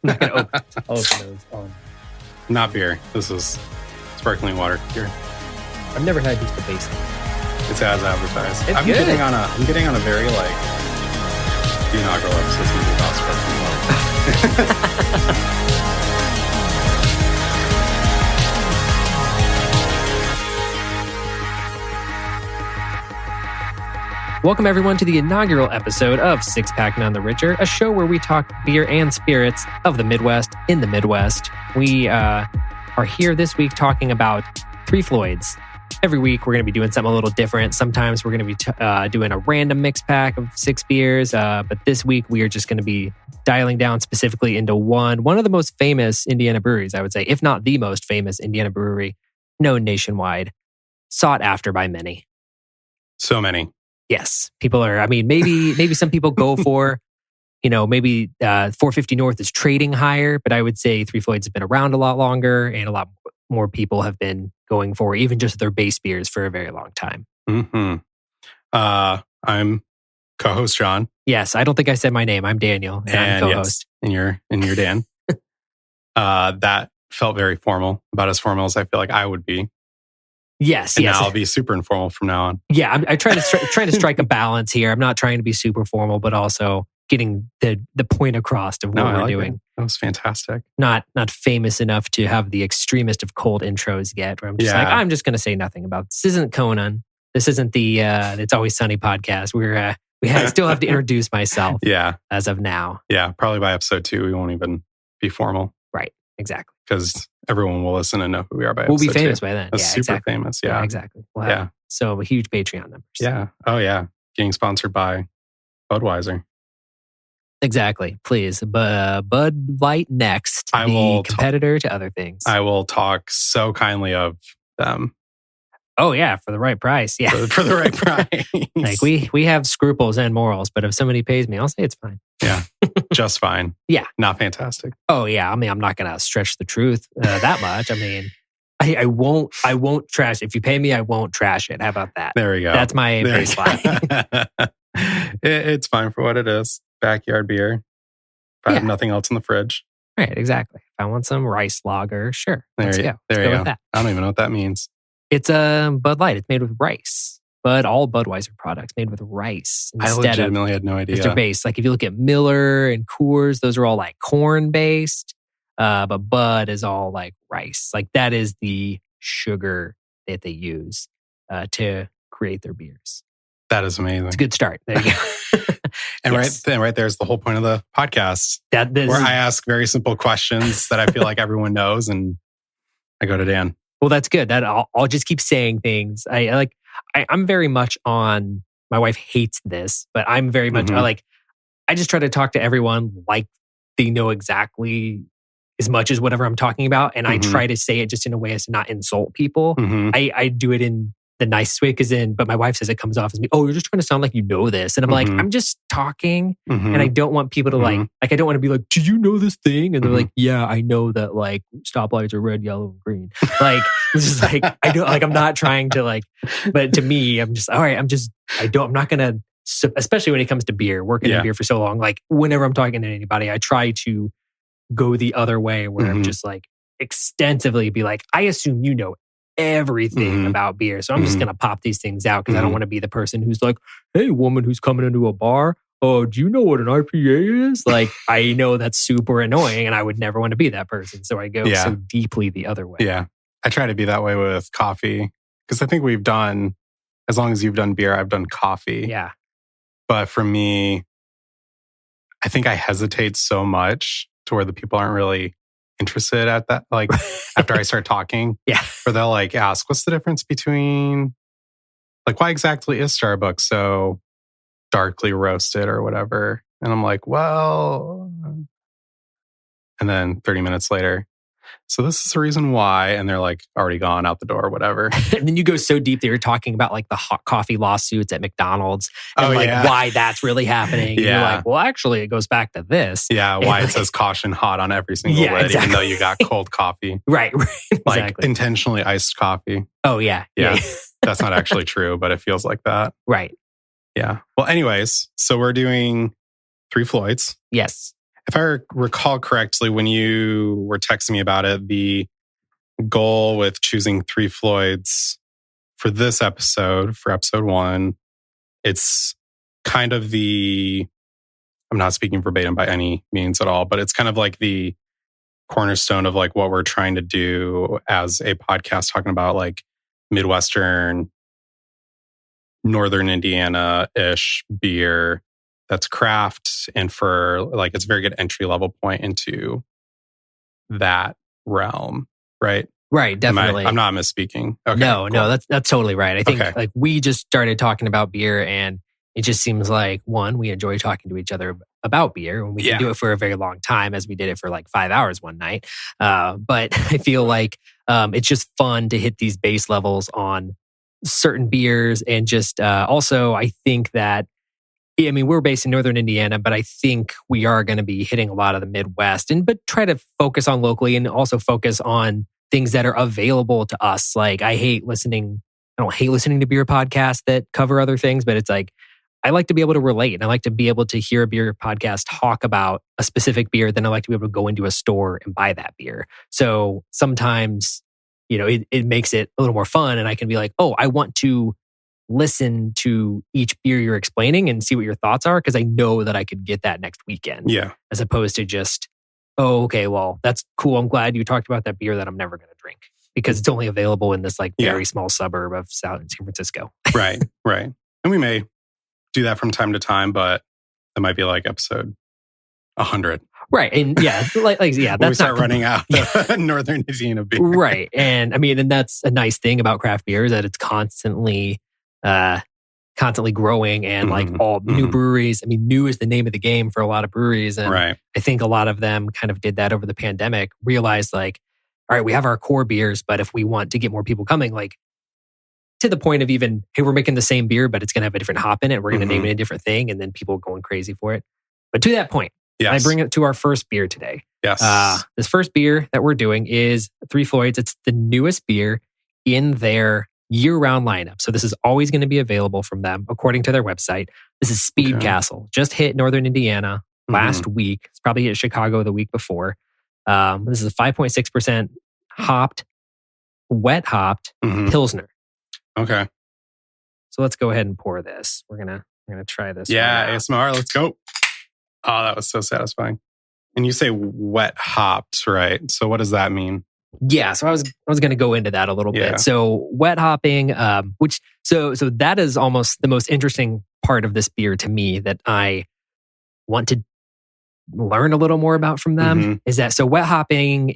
not going to open those. Not beer. This is sparkling water here. I've never had just the basic. It's as advertised. It's I'm good. getting on a very like the inaugural episode is going to be about sparkling water. Welcome, everyone, to the inaugural episode of Six Pack None the Richer, a show where we talk beer and spirits of the Midwest in the Midwest. We are here this week talking about Three Floyds. Every week, we're going to be doing something a little different. Sometimes we're going to be doing a random mix pack of 6 beers. But this week, we are just going to be dialing down specifically into one of the most famous Indiana breweries, I would say, if not the most famous Indiana brewery known nationwide, sought after by many. So many. Yes, people are. I mean, maybe some people go for, maybe 450 North is trading higher, but I would say Three Floyds has been around a lot longer, and a lot more people have been going for even just their base beers for a very long time. Mm-hmm. I'm co-host Jon. Yes, I don't think I said my name. I'm Daniel, and I'm co-host. Yes, and you're Dan. That felt very formal, about as formal as I feel like I would be. Yes, and yes. now I'll be super informal from now on. Yeah, I try to strike a balance here. I'm not trying to be super formal, but also getting the point across of what we're doing. That was fantastic. Not famous enough to have the extremist of cold intros yet. Where I'm just I'm just going to say nothing about this. Isn't Conan? This isn't the It's Always Sunny podcast. I still have to introduce myself. Yeah, as of now. Yeah, probably by episode 2 we won't even be formal. Right. Exactly. Because everyone will listen and know who we are by We'll episode be famous 2. by then. That's super exactly. famous. Yeah, exactly. We'll have so a huge Patreon numbers. Yeah. Oh yeah. Getting sponsored by Budweiser. Exactly. Please. Bud Light next. Competitor to other things. I will talk so kindly of them. Oh yeah, for the right price. Yeah, for the right price. Like we have scruples and morals, but if somebody pays me, I'll say it's fine. Yeah, just fine. Yeah, not fantastic. Oh yeah, I mean, I'm not gonna stretch the truth that much. I mean, I won't trash. If you pay me, I won't trash it. How about that? There we go. That's my baseline. It's fine for what it is. Backyard beer. If I have nothing else in the fridge. Right. Exactly. If I want some rice lager, sure. Let's go. There you go. With that. I don't even know what that means. It's a Bud Light. It's made with rice. But all Budweiser products made with rice. I legitimately had no idea. It's their base. Like if you look at Miller and Coors, those are all like corn based. But Bud is all like rice. Like that is the sugar that they use to create their beers. That is amazing. It's a good start. There you go. And right there's the whole point of the podcast. Where I ask very simple questions that I feel like everyone knows, and I go to Dan. Well, that's good. That I'll just keep saying things. I'm very much on. My wife hates this, but I'm very much I just try to talk to everyone like they know exactly as much as whatever I'm talking about, and I try to say it just in a way as to not insult people. I do it in the nicest way, but my wife says it comes off as me. Oh, you're just trying to sound like you know this, and I'm like, I'm just talking, and I don't want people to like I don't want to be like, do you know this thing? And they're like, yeah, I know that like stoplights are red, yellow, and green. Like it's just like I don't like I'm not trying to like, but to me, I'm just all right. I'm not gonna, especially when it comes to beer. Working in beer for so long, like whenever I'm talking to anybody, I try to go the other way where I'm just like extensively be like, I assume you know everything about beer. So I'm just going to pop these things out because I don't want to be the person who's like, hey, woman who's coming into a bar, oh, do you know what an IPA is? Like, I know that's super annoying and I would never want to be that person. So I go so deeply the other way. Yeah. I try to be that way with coffee because I think we've done, as long as you've done beer, I've done coffee. Yeah. But for me, I think I hesitate so much to where the people aren't really interested at that, like after I start talking, or they'll like ask, what's the difference between, like, why exactly is Starbucks so darkly roasted or whatever? And I'm like, well, and then 30 minutes later, so this is the reason why, and they're like already gone out the door or whatever. And then you go so deep that you're talking about like the hot coffee lawsuits at McDonald's and why that's really happening. And you're like, well, actually, it goes back to this. Yeah, why it says caution hot on every single lid, even though you got cold coffee. Right. Like intentionally iced coffee. Oh, yeah. That's not actually true, but it feels like that. Right. Yeah. Well, anyways, so we're doing Three Floyds. Yes. If I recall correctly, when you were texting me about it, the goal with choosing Three Floyds for this episode, for episode 1, it's kind of I'm not speaking verbatim by any means at all, but it's kind of like the cornerstone of like what we're trying to do as a podcast, talking about like Midwestern, Northern Indiana-ish beer that's craft, and for like it's a very good entry level point into that realm, right? Right, definitely. I'm not misspeaking. Okay, no, cool. that's totally right. I think like we just started talking about beer, and it just seems like one, we enjoy talking to each other about beer, and we can do it for a very long time, as we did it for like 5 hours one night. But I feel like it's just fun to hit these base levels on certain beers, and just also I think that. I mean, we're based in Northern Indiana, but I think we are going to be hitting a lot of the Midwest, but try to focus on locally and also focus on things that are available to us. Like I don't hate listening to beer podcasts that cover other things, but it's like, I like to be able to relate, and I like to be able to hear a beer podcast talk about a specific beer. Then I like to be able to go into a store and buy that beer. So sometimes, it makes it a little more fun, and I can be like, oh, I want to listen to each beer you're explaining and see what your thoughts are, because I know that I could get that next weekend. Yeah. As opposed to just, oh, okay, well, that's cool. I'm glad you talked about that beer that I'm never going to drink because it's only available in this like very small suburb of San Francisco. Right. And we may do that from time to time, but it might be like episode 100. Right. And that's when we start running out Northern Indiana beer. Right. And I mean, and that's a nice thing about craft beer, is that it's constantly growing, and like all new breweries. I mean, new is the name of the game for a lot of breweries. And I think a lot of them kind of did that over the pandemic, realized like, all right, we have our core beers, but if we want to get more people coming, like to the point of even, hey, we're making the same beer, but it's going to have a different hop in it. We're going to name it a different thing. And then people going crazy for it. But to that point, I bring it to our first beer today. Yes. This first beer that we're doing is Three Floyds. It's the newest beer in their year-round lineup. So this is always going to be available from them, according to their website. This is Speed Castle. Just hit Northern Indiana last week. It's probably hit Chicago the week before. This is a 5.6% wet hopped Pilsner. Okay. So let's go ahead and pour this. We're gonna try this. Yeah, ASMR. Let's go. Oh, that was so satisfying. And you say wet hopped, right? So what does that mean? Yeah, so I was going to go into that a little bit. So wet hopping, which that is almost the most interesting part of this beer to me, that I want to learn a little more about from them, is that wet hopping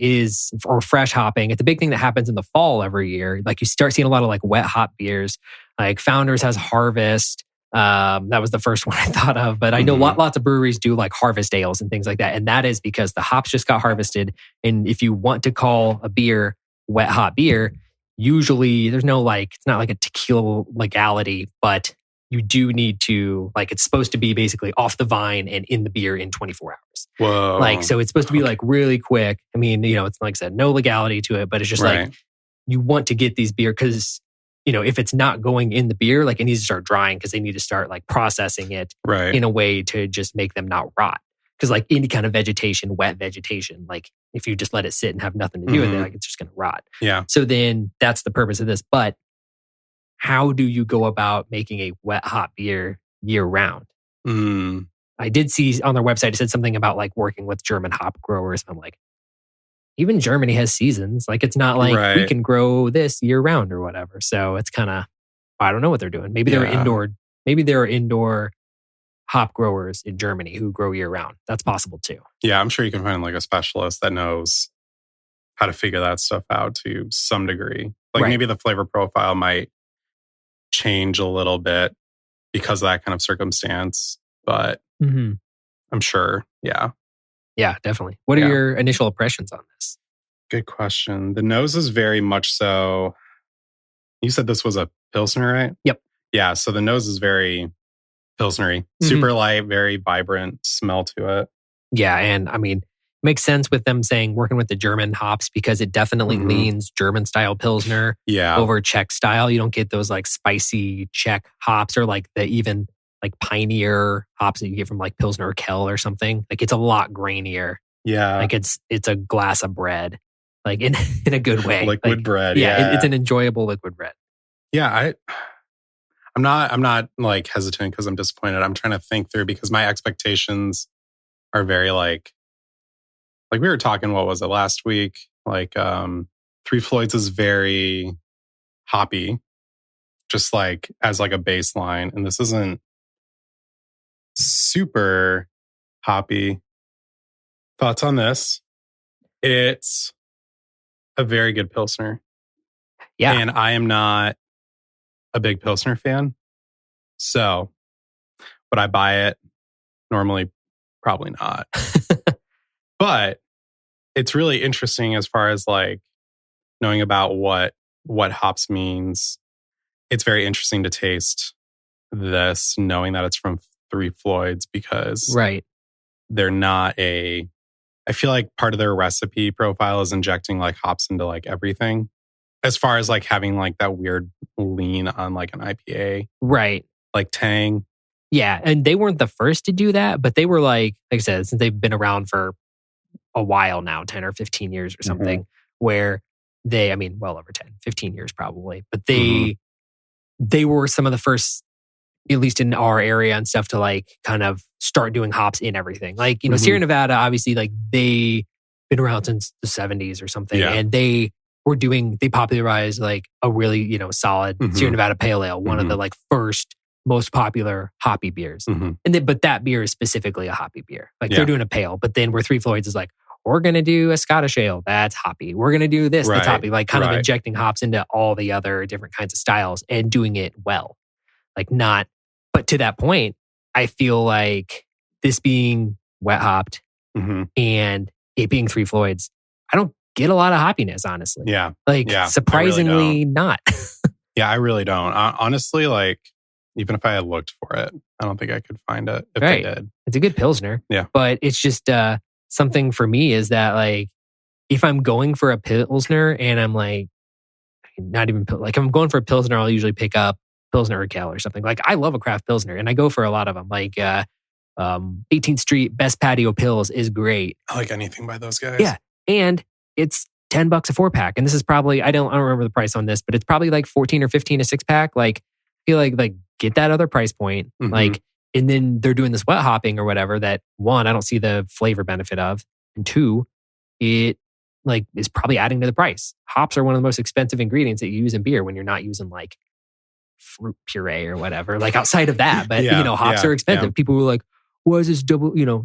or fresh hopping. It's a big thing that happens in the fall every year. Like you start seeing a lot of like wet hop beers. Like Founders has Harvest. That was the first one I thought of, but I know lots of breweries do like harvest ales and things like that. And that is because the hops just got harvested. And if you want to call a beer wet hop beer, usually there's no it's not like a tequila legality, but you do need to, it's supposed to be basically off the vine and in the beer in 24 hours. Whoa. So it's supposed to be really quick. I mean, it's like I said, no legality to it, but it's just like you want to get these beer because if it's not going in the beer, it needs to start drying, because they need to start processing it in a way to just make them not rot. Because any kind of vegetation, wet vegetation, if you just let it sit and have nothing to do with it, it's just going to rot. Yeah. So then that's the purpose of this. But how do you go about making a wet hop beer year round? I did see on their website, it said something about working with German hop growers. I'm like, even Germany has seasons. It's not like we can grow this year round or whatever. So it's kind of, I don't know what they're doing. Maybe they're indoor. Maybe there are indoor hop growers in Germany who grow year round. That's possible too. Yeah, I'm sure you can find a specialist that knows how to figure that stuff out to some degree. Maybe the flavor profile might change a little bit because of that kind of circumstance. But I'm sure, Yeah, definitely. What are your initial impressions on this? Good question. The nose is very much so... You said this was a Pilsner, right? Yep. Yeah, so the nose is very Pilsnery. Super light, very vibrant smell to it. Yeah, and I mean, it makes sense with them saying working with the German hops, because it definitely leans German-style Pilsner over Czech style. You don't get those spicy Czech hops or the even like pineier hops that you get from like Pilsner or Kell or something. Like it's a lot grainier. Yeah. Like it's a glass of bread, like in a good way. Liquid like, bread. Yeah, it's an enjoyable liquid bread. Yeah, I'm not like hesitant because I'm disappointed. I'm trying to think through because my expectations are very like we were talking, what was it last week? Like Three Floyds is very hoppy, just like as like a baseline. And this isn't super hoppy. Thoughts on this? It's a very good Pilsner. Yeah. And I am not a big Pilsner fan. So would I buy it? Normally, probably not. But it's really interesting as far as like knowing about what hops means. It's very interesting to taste this, knowing that it's from Three Floyds because they're not I feel like part of their recipe profile is injecting like hops into like everything. As far as like having like that weird lean on like an IPA. Right. Like tang. Yeah. And they weren't the first to do that, but they were like I said, since they've been around for a while now, 10 or 15 years or something, where well over 10, 15 years probably. But they were some of the first, at least in our area and stuff, to like kind of start doing hops in everything. Like, Sierra Nevada, obviously, like they've been around since the 70s or something. Yeah. And they popularized like a really, solid Sierra Nevada Pale Ale, one of the like first most popular hoppy beers. But that beer is specifically a hoppy beer. Like they're doing a pale, but then where Three Floyds is like, we're going to do a Scottish ale, that's hoppy. We're going to do this, that's hoppy. Like kind of injecting hops into all the other different kinds of styles and doing it well. Like not, but to that point, I feel like this being wet hopped and it being Three Floyds, I don't get a lot of hoppiness, honestly. Yeah. Surprisingly really not. Yeah, I really don't. Honestly, like, even if I had looked for it, I don't think I could find it if I did. It's a good Pilsner. Yeah. But it's just something for me is that like, if I'm going for a Pilsner and I'm like, not even, like if I'm going for a Pilsner, I'll usually pick up Pilsner or Kell or something. Like I love a craft Pilsner and I go for a lot of them. Like 18th Street Best Patio Pills is great. I like anything by those guys. Yeah. And it's $10 a 4-pack. And this is probably, I don't remember the price on this, but it's probably like 14 or 15 a 6-pack. Like I feel like get that other price point. Like, and then they're doing this wet hopping or whatever that one, I don't see the flavor benefit of. And two, it like is probably adding to the price. Hops are one of the most expensive ingredients that you use in beer when you're not using like fruit puree or whatever, like outside of that. But hops are expensive. People were like, why is this does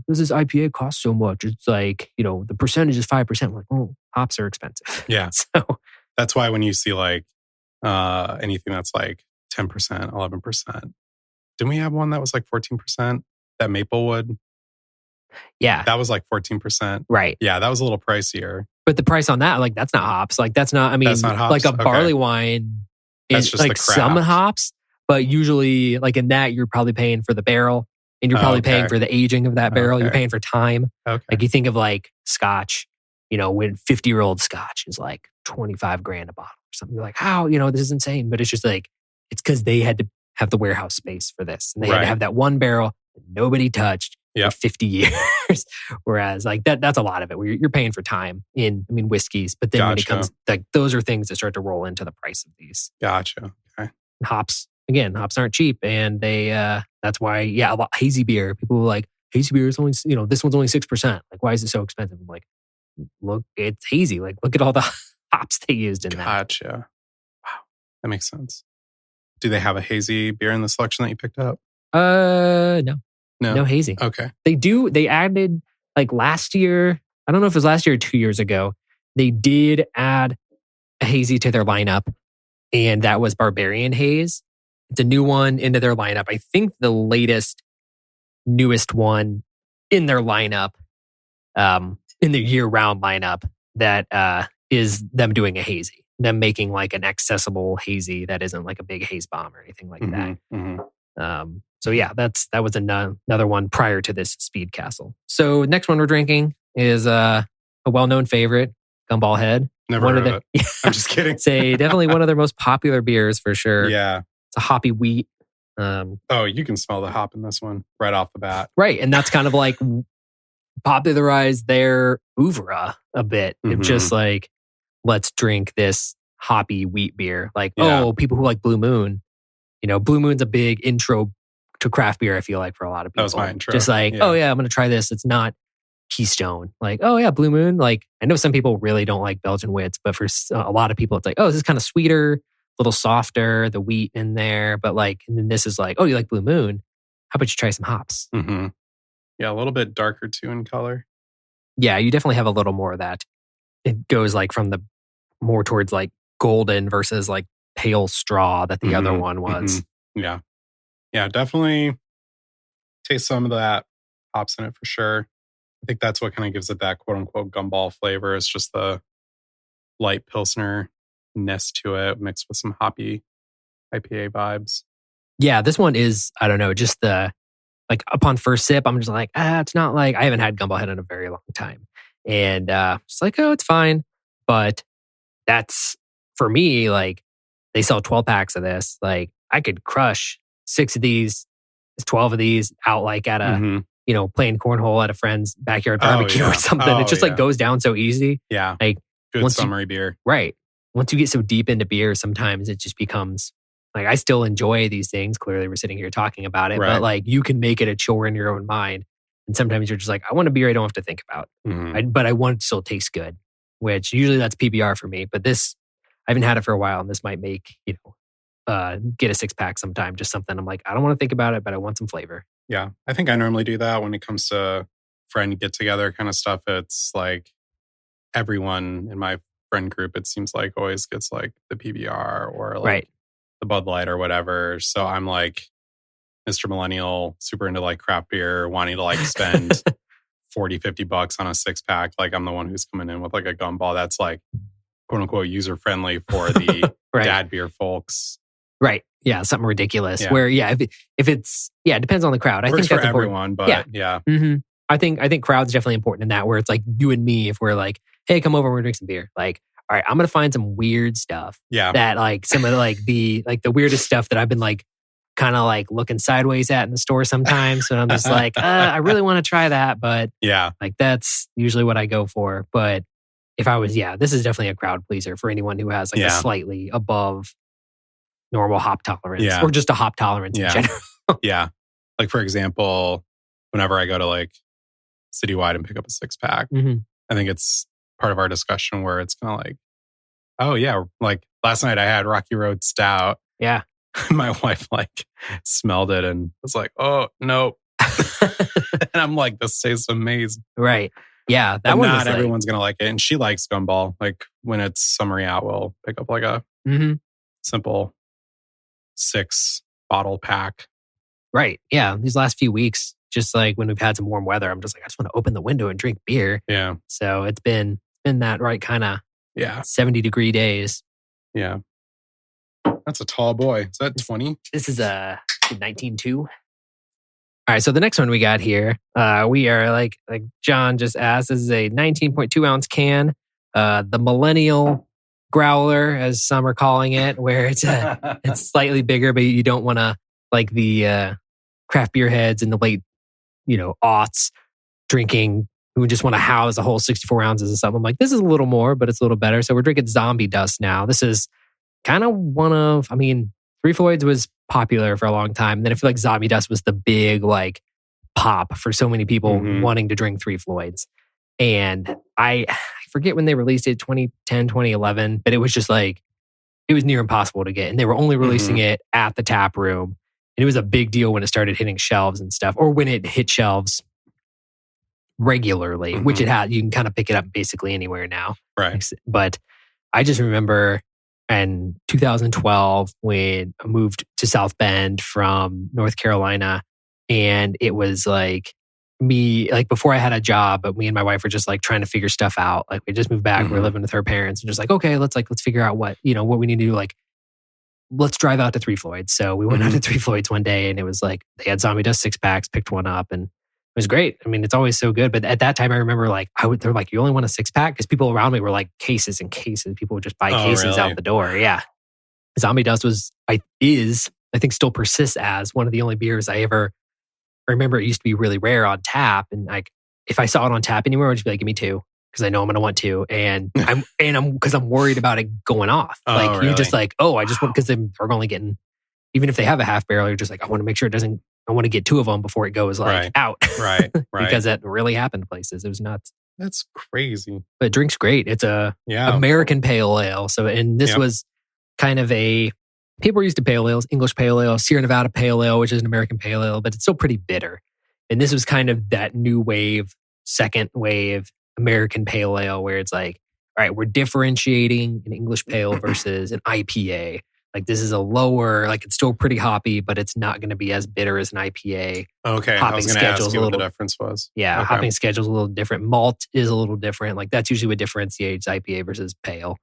this IPA cost so much? It's like, the percentage is 5%. I'm like, oh, hops are expensive. Yeah. So that's why when you see like anything that's like 10%, 11%. Didn't we have one that was like 14%? That Maplewood? Yeah. That was like 14%. Right. Yeah, that was a little pricier. But the price on that, like that's not hops. Like that's not, that's not hops? Like a barley wine is like some hops, but usually like in that you're probably paying for the barrel and you're probably paying for the aging of that barrel. You're paying for time. Like you think of like Scotch, when 50-year-old Scotch is like 25 grand a bottle or something. You're like, how, this is insane. But it's just like, it's because they had to have the warehouse space for this. And they had to have that one barrel that nobody touched for 50 years. Whereas like that's a lot of it where you're paying for time in, whiskeys. But then when it comes, like those are things that start to roll into the price of these. Gotcha. Okay. Hops aren't cheap. And they, that's why, a lot hazy beer, people are like, hazy beer is only, this one's only 6%. Like, why is it so expensive? I'm like, look, it's hazy. Like, look at all the hops they used in that. Gotcha. Wow. That makes sense. Do they have a hazy beer in the selection that you picked up? No hazy. Okay. They added like last year, I don't know if it was last year or 2 years ago, they did add a hazy to their lineup, and that was Barbarian Haze. It's a new one into their lineup. I think the newest one in their lineup, in the year-round lineup, that is them doing a hazy. Them making like an accessible hazy that isn't like a big haze bomb or anything like that. So yeah, that was another one prior to this Speed Castle. So next one we're drinking is a well-known favorite, Gumball Head. Never heard of it. I'm just kidding. Say definitely one of their most popular beers for sure. Yeah. It's a hoppy wheat. You can smell the hop in this one right off the bat. Right. And that's kind of like popularized their oeuvre a bit. It's just like, let's drink this hoppy wheat beer. Like, people who like Blue Moon, Blue Moon's a big intro to craft beer, I feel like, for a lot of people. That was my intro. Just like, I'm going to try this. It's not Keystone. Like, Blue Moon. Like, I know some people really don't like Belgian Wits, but for a lot of people, it's like, this is kind of sweeter, a little softer, the wheat in there. But like, and then this is like, you like Blue Moon? How about you try some hops? Mm-hmm. Yeah, a little bit darker too in color. Yeah, you definitely have a little more of that. It goes like from the more towards like golden versus like pale straw that the other one was. Yeah. Yeah, definitely taste some of that hops in it for sure. I think that's what kind of gives it that quote unquote gumball flavor. It's just the light Pilsner-ness to it mixed with some hoppy IPA vibes. Yeah, this one is, I don't know, just the, like upon first sip, I'm just like, it's not like, I haven't had Gumball Head in a very long time. And just like, it's fine. But that's, for me, like, they sell 12 packs of this. Like, I could crush 6 of these, 12 of these out like at a, playing cornhole at a friend's backyard barbecue or something. It just like goes down so easy. Yeah. Like, good summery beer. Right. Once you get so deep into beer, sometimes it just becomes like, I still enjoy these things. Clearly, we're sitting here talking about it, but like, you can make it a chore in your own mind. And sometimes you're just like, I want a beer I don't have to think about, but I want it to still taste good, which usually that's PBR for me. But this, I haven't had it for a while, and this might make, get a 6-pack sometime. Just something I'm like, I don't want to think about it, but I want some flavor. Yeah. I think I normally do that when it comes to friend get together kind of stuff. It's like everyone in my friend group, it seems like always gets like the PBR or like the Bud Light or whatever. So I'm like Mr. Millennial, super into like craft beer, wanting to like spend $40-$50 on a 6-pack. Like I'm the one who's coming in with like a gumball that's like quote unquote user friendly for the dad beer folks. Right. Yeah. Something ridiculous. Where, if it's, it depends on the crowd. I think that's for everyone, but yeah. I think crowd's definitely important in that, where it's like you and me, if we're like, hey, come over, we're gonna drink some beer. Like, all right, I'm gonna find some weird stuff. Yeah. That like some of the weirdest stuff that I've been like kind of like looking sideways at in the store sometimes. And I'm just like, I really want to try that. But like that's usually what I go for. But if I was, this is definitely a crowd pleaser for anyone who has like a slightly above normal hop tolerance or just a hop tolerance in general. Yeah. Like for example, whenever I go to like Citywide and pick up a 6-pack, I think it's part of our discussion where it's kind of like, oh yeah, like last night I had Rocky Road Stout. Yeah. My wife like smelled it and was like, oh no. And I'm like, this tastes amazing. Right. Yeah. That one not everyone's gonna like it. And she likes Gumball. Like when it's summery out, we'll pick up like a simple 6-bottle pack. Right. Yeah. These last few weeks, just like when we've had some warm weather, I'm just like, I just want to open the window and drink beer. Yeah. So it's been that right kind of 70-degree days. Yeah. That's a tall boy. Is that 20? This is a 19.2. All right. So the next one we got here, we are like John just asked, this is a 19.2 ounce can, the Millennial Growler, as some are calling it, where it's slightly bigger, but you don't want to like the craft beer heads in the late, aughts drinking, who just want to house a whole 64 ounces of something. I'm like, this is a little more, but it's a little better. So we're drinking Zombie Dust now. This is kind of Three Floyds was popular for a long time. And then I feel like Zombie Dust was the big like pop for so many people wanting to drink Three Floyds. And I forget when they released it, 2010, 2011, but it was just like, it was near impossible to get. And they were only releasing it at the tap room. And it was a big deal when it started hitting shelves and stuff, or when it hit shelves regularly, which it had. You can kind of pick it up basically anywhere now. Right. But I just remember in 2012 when I moved to South Bend from North Carolina, and it was like me, like before I had a job, but me and my wife were just like trying to figure stuff out. Like we just moved back, we were living with her parents, and just like, okay, let's figure out what we need to do. Like, let's drive out to Three Floyds. So we went out to Three Floyds one day, and it was like they had Zombie Dust 6-packs, picked one up, and it was great. I mean, it's always so good. But at that time, I remember like they're like, you only want a 6-pack? Because people around me were like cases and cases. People would just buy cases out the door. Yeah. Zombie Dust is I think still persists as one of the only beers I remember. It used to be really rare on tap, and like if I saw it on tap anywhere, I'd just be like, "Give me two," because I know I'm going to want to, and I'm worried about it going off. Oh, like really? you're just like, "Oh, I just want," because they're only getting, even if they have a half barrel, you're just like, I want to make sure it doesn't. I want to get two of them before it goes like out. Right. Because that really happened places. It was nuts. That's crazy. But it drinks great. It's a American pale ale. So, and this was kind of people are used to pale ales, English pale ale, Sierra Nevada pale ale, which is an American pale ale, but it's still pretty bitter. And this was kind of that new wave, second wave American pale ale where it's like, all right, we're differentiating an English pale versus an IPA. Like this is a lower, like it's still pretty hoppy, but it's not going to be as bitter as an IPA. Okay, hopping I was going to ask you what the difference was. Yeah, hopping schedule's a little different. Malt is a little different. Like that's usually what differentiates IPA versus pale.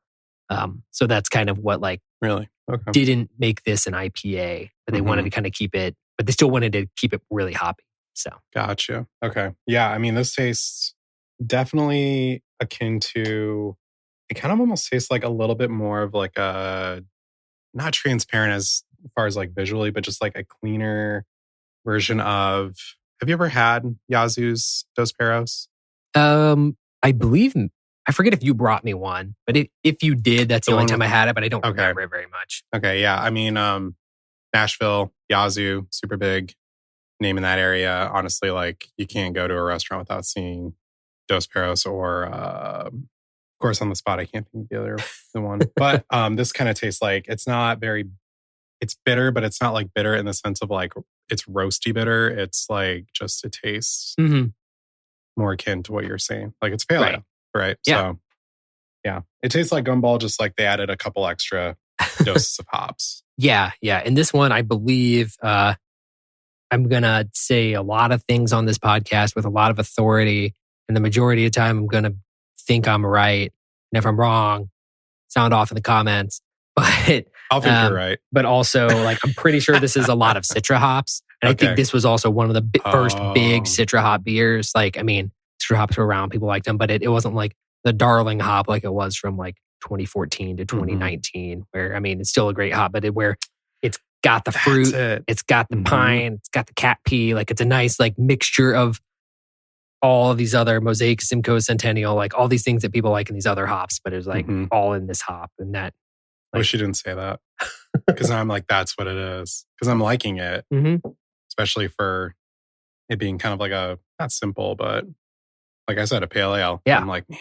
So that's kind of what really didn't make this an IPA, but they wanted to kind of keep it, but they still wanted to keep it really hoppy. So gotcha. Okay, yeah. I mean, this tastes definitely akin to. It kind of almost tastes like a little bit more of like a. Not transparent as far as like visually, but just like a cleaner version of. Have you ever had Yazoo's Dos Perros? I believe, I forget if you brought me one, but if you did, that's the only time I had it, but I don't remember it very much. Okay, yeah. I mean, Nashville, Yazoo, super big name in that area. Honestly, like you can't go to a restaurant without seeing Dos Perros or of course, on the spot, I can't think of the one. But this kind of tastes like it's bitter, but it's not like bitter in the sense of like it's roasty bitter. It's like just it tastes more akin to what you're saying. Like it's pale ale, right? Yeah. So yeah, it tastes like Gumball, just like they added a couple extra doses of hops. Yeah. And this one, I believe, I'm going to say a lot of things on this podcast with a lot of authority. And the majority of the time, I'm going to think I'm right. And if I'm wrong, sound off in the comments. But I'll think you're right. But also, like, I'm pretty sure this is a lot of Citra hops. And I think this was also one of the first big Citra hop beers. Like, I mean, Citra hops were around, people liked them, but it wasn't like the darling hop like it was from like 2014 to 2019, where, I mean, it's still a great hop, but where it's got the fruit, it's got the pine, it's got the cat pea. Like, it's a nice like mixture of all of these other Mosaic, Simcoe, Centennial, like all these things that people like in these other hops, but it's like all in this hop. And that, I wish you didn't say that, because I'm like, that's what it is. Because I'm liking it, especially for it being kind of like a, not simple, but like I said, a pale ale. Yeah. I'm like, man,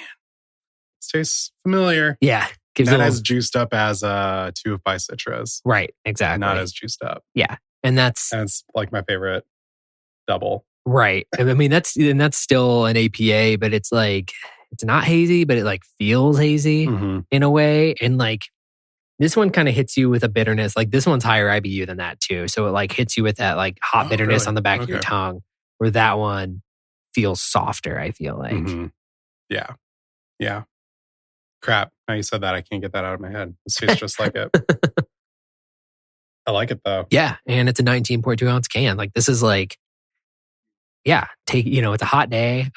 this tastes familiar. Yeah. Not as juiced up as 2 of by Citras. Right. Exactly. Not as juiced up. Yeah. And that's like my favorite double. Right. I mean, that's still an APA, but it's like, it's not hazy, but it like feels hazy in a way. And like, this one kind of hits you with a bitterness. Like this one's higher IBU than that too. So it like hits you with that like hot bitterness on the back of your tongue, where that one feels softer, I feel like. Yeah. Yeah. Crap. Now you said that, I can't get that out of my head. This tastes just like it. I like it though. Yeah. And it's a 19.2 ounce can. Like this is like, it's a hot day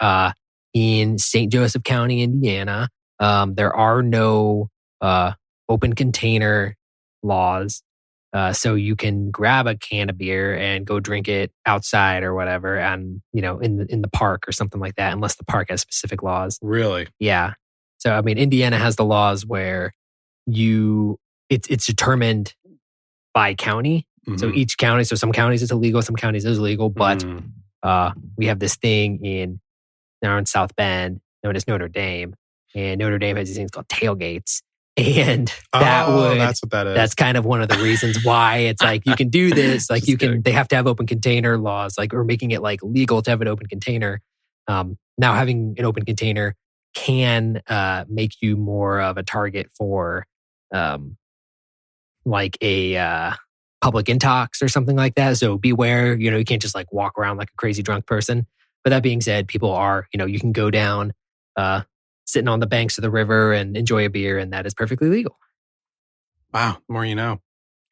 in St. Joseph County, Indiana. There are no open container laws. So you can grab a can of beer and go drink it outside or whatever, and in the park or something like that, unless the park has specific laws. Really? Yeah. So I mean, Indiana has the laws where it's determined by county. So each county, so some counties it's illegal, some counties it's legal, but we have this thing in South Bend known as Notre Dame, and Notre Dame has these things called tailgates. And that's what that is. That's kind of one of the reasons why it's like you can do this. Like they have to have open container laws, like we're making it like legal to have an open container. Now having an open container can make you more of a target for like a public intox or something like that. So beware, you can't just like walk around like a crazy drunk person. But that being said, people are, you can go down sitting on the banks of the river and enjoy a beer, and that is perfectly legal. Wow, the more you know.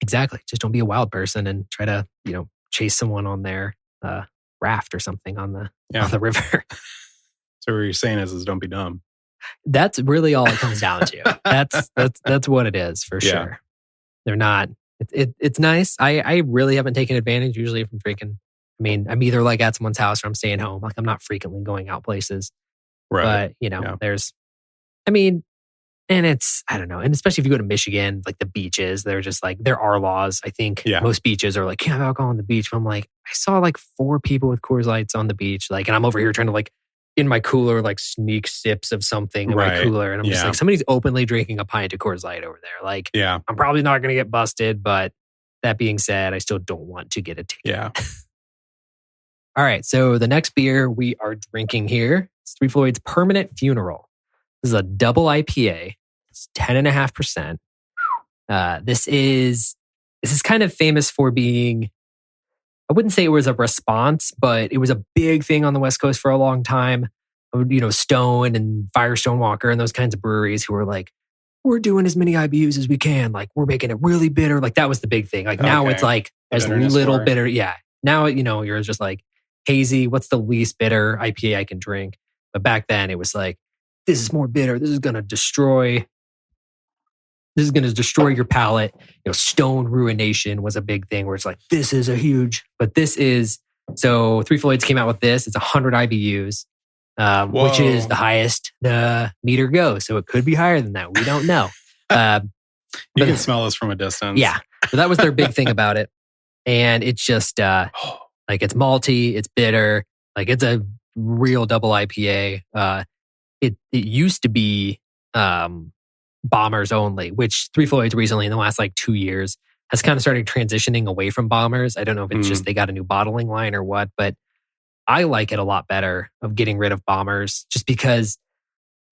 Exactly. Just don't be a wild person and try to, chase someone on their raft or something on the river. So what you're saying is don't be dumb. That's really all it comes down to. That's what it is for sure. They're not It's nice. I really haven't taken advantage usually if I'm drinking. I mean, I'm either like at someone's house or I'm staying home. Like I'm not frequently going out places. Right. But, there's, I mean, and it's, I don't know. And especially if you go to Michigan, like the beaches, they're just like, there are laws. I think most beaches are like, can't have alcohol on the beach. But I'm like, I saw like 4 people with Coors Lights on the beach. Like, and I'm over here trying to like, in my cooler, like sneak sips of something in my cooler. And I'm just like, somebody's openly drinking a pint of Coors Light over there. Like, I'm probably not going to get busted. But that being said, I still don't want to get a ticket. Yeah. All right. So the next beer we are drinking here is Three Floyds Permanent Funeral. This is a double IPA. It's 10.5%. This is kind of famous for being, I wouldn't say it was a response, but it was a big thing on the West Coast for a long time. Stone and Firestone Walker and those kinds of breweries who were like, we're doing as many IBUs as we can. Like we're making it really bitter. Like that was the big thing. Like now it's like as little bitter. Yeah. Now, you're just like hazy. What's the least bitter IPA I can drink? But back then it was like, this is more bitter. This is going to destroy your palate. Stone ruination was a big thing where it's like, this is a huge, but this is, so Three Floyds came out with this. It's 100 IBUs, which is the highest the meter goes. So it could be higher than that. We don't know. You can smell this from a distance. Yeah. So that was their big thing about it. And it's just like it's malty, it's bitter, like it's a real double IPA. It used to be bombers only, which Three Floyds recently in the last like 2 years has kind of started transitioning away from bombers. I don't know if it's just they got a new bottling line or what, but I like it a lot better of getting rid of bombers just because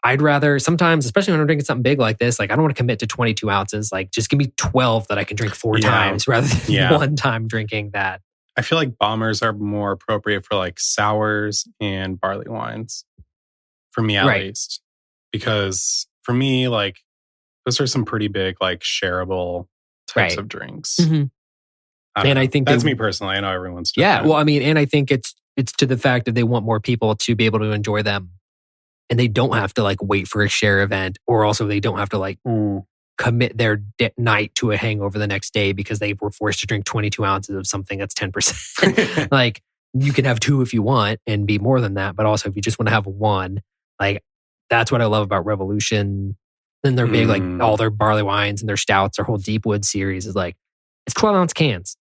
I'd rather sometimes, especially when I'm drinking something big like this, like I don't want to commit to 22 ounces. Like just give me 12 that I can drink 4 times rather than one time drinking that. I feel like bombers are more appropriate for like sours and barley wines. For me, at least. Because for me, like, those are some pretty big, like, shareable types of drinks. Mm-hmm. I think that's me personally. I know everyone's different. Yeah, well, I mean, and I think it's to the fact that they want more people to be able to enjoy them. And they don't have to, like, wait for a share event. Or also they don't have to, like, commit their night to a hangover the next day because they were forced to drink 22 ounces of something that's 10%. Like, you can have 2 if you want and be more than that. But also, if you just want to have 1, like, that's what I love about Revolution. Then they're big, like all their barley wines and their stouts, their whole Deepwood series is like, it's 12-ounce cans.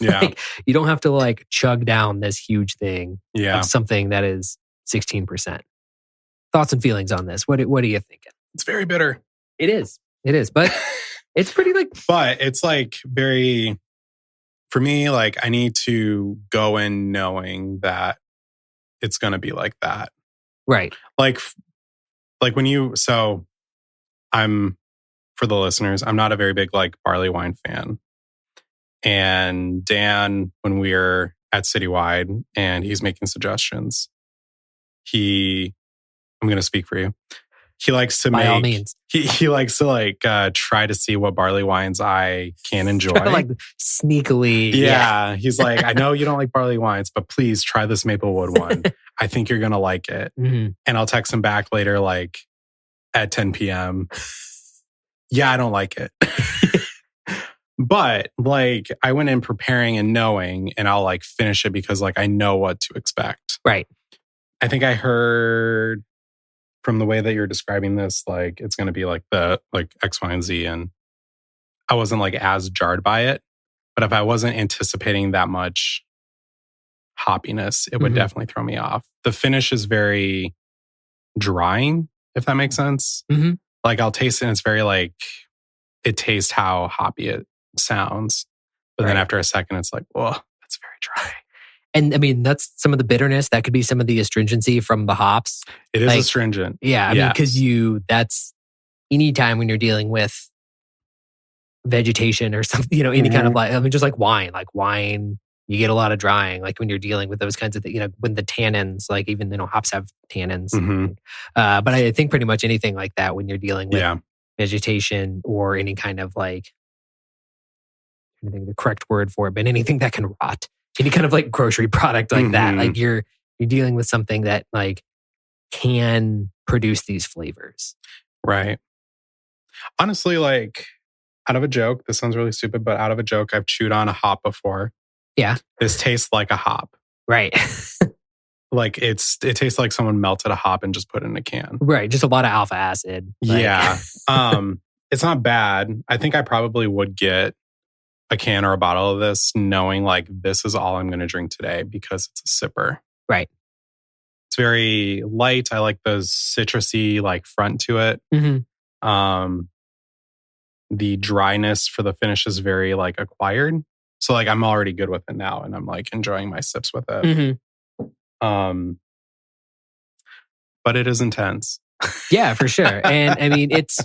Like, you don't have to like chug down this huge thing of something that is 16%. Thoughts and feelings on this? What are you thinking? It's very bitter. It is, but it's pretty like... But it's like very... For me, like I need to go in knowing that it's going to be like that. Right. Like when you, so I'm, for the listeners, I'm not a very big like barley wine fan. And Dan, when we were at Citywide and he's making suggestions, I'm going to speak for you. He likes to By all means. He likes to like try to see what barley wines I can enjoy. Try to, like sneakily. Yeah. He's like, I know you don't like barley wines, but please try this Maplewood one. I think you're going to like it. Mm-hmm. And I'll text him back later, like at 10 p.m. Yeah, I don't like it. But like I went in preparing and knowing, and I'll like finish it because like I know what to expect. Right. I think I heard from the way that you're describing this, like it's going to be like the like X, Y, and Z. And I wasn't like as jarred by it. But if I wasn't anticipating that much hoppiness, it would definitely throw me off. The finish is very drying, if that makes sense. Mm-hmm. Like I'll taste it and it's very like, it tastes how hoppy it sounds. But then after a second, it's like, whoa, that's very dry. And I mean, that's some of the bitterness. That could be some of the astringency from the hops. It is astringent. Yeah. I mean, because that's anytime when you're dealing with vegetation or something, any kind of like, I mean, just like wine, you get a lot of drying, like when you're dealing with those kinds of things, when the tannins, like even, hops have tannins. Mm-hmm. But I think pretty much anything like that when you're dealing with vegetation or any kind of like, I think the correct word for it, but anything that can rot. Any kind of like grocery product like that, like you're dealing with something that like can produce these flavors. Right. Honestly, like out of a joke, this sounds really stupid, but out of a joke, I've chewed on a hop before. Yeah. This tastes like a hop. Right. Like it tastes like someone melted a hop and just put it in a can. Right. Just a lot of alpha acid. Yeah. It's not bad. I think I probably would get a can or a bottle of this knowing like this is all I'm going to drink today because it's a sipper. Right. It's very light. I like the citrusy like front to it. Mm-hmm. The dryness for the finish is very like acquired. So like I'm already good with it now and I'm like enjoying my sips with it. Mm-hmm. But it is intense. Yeah, for sure. And I mean, it's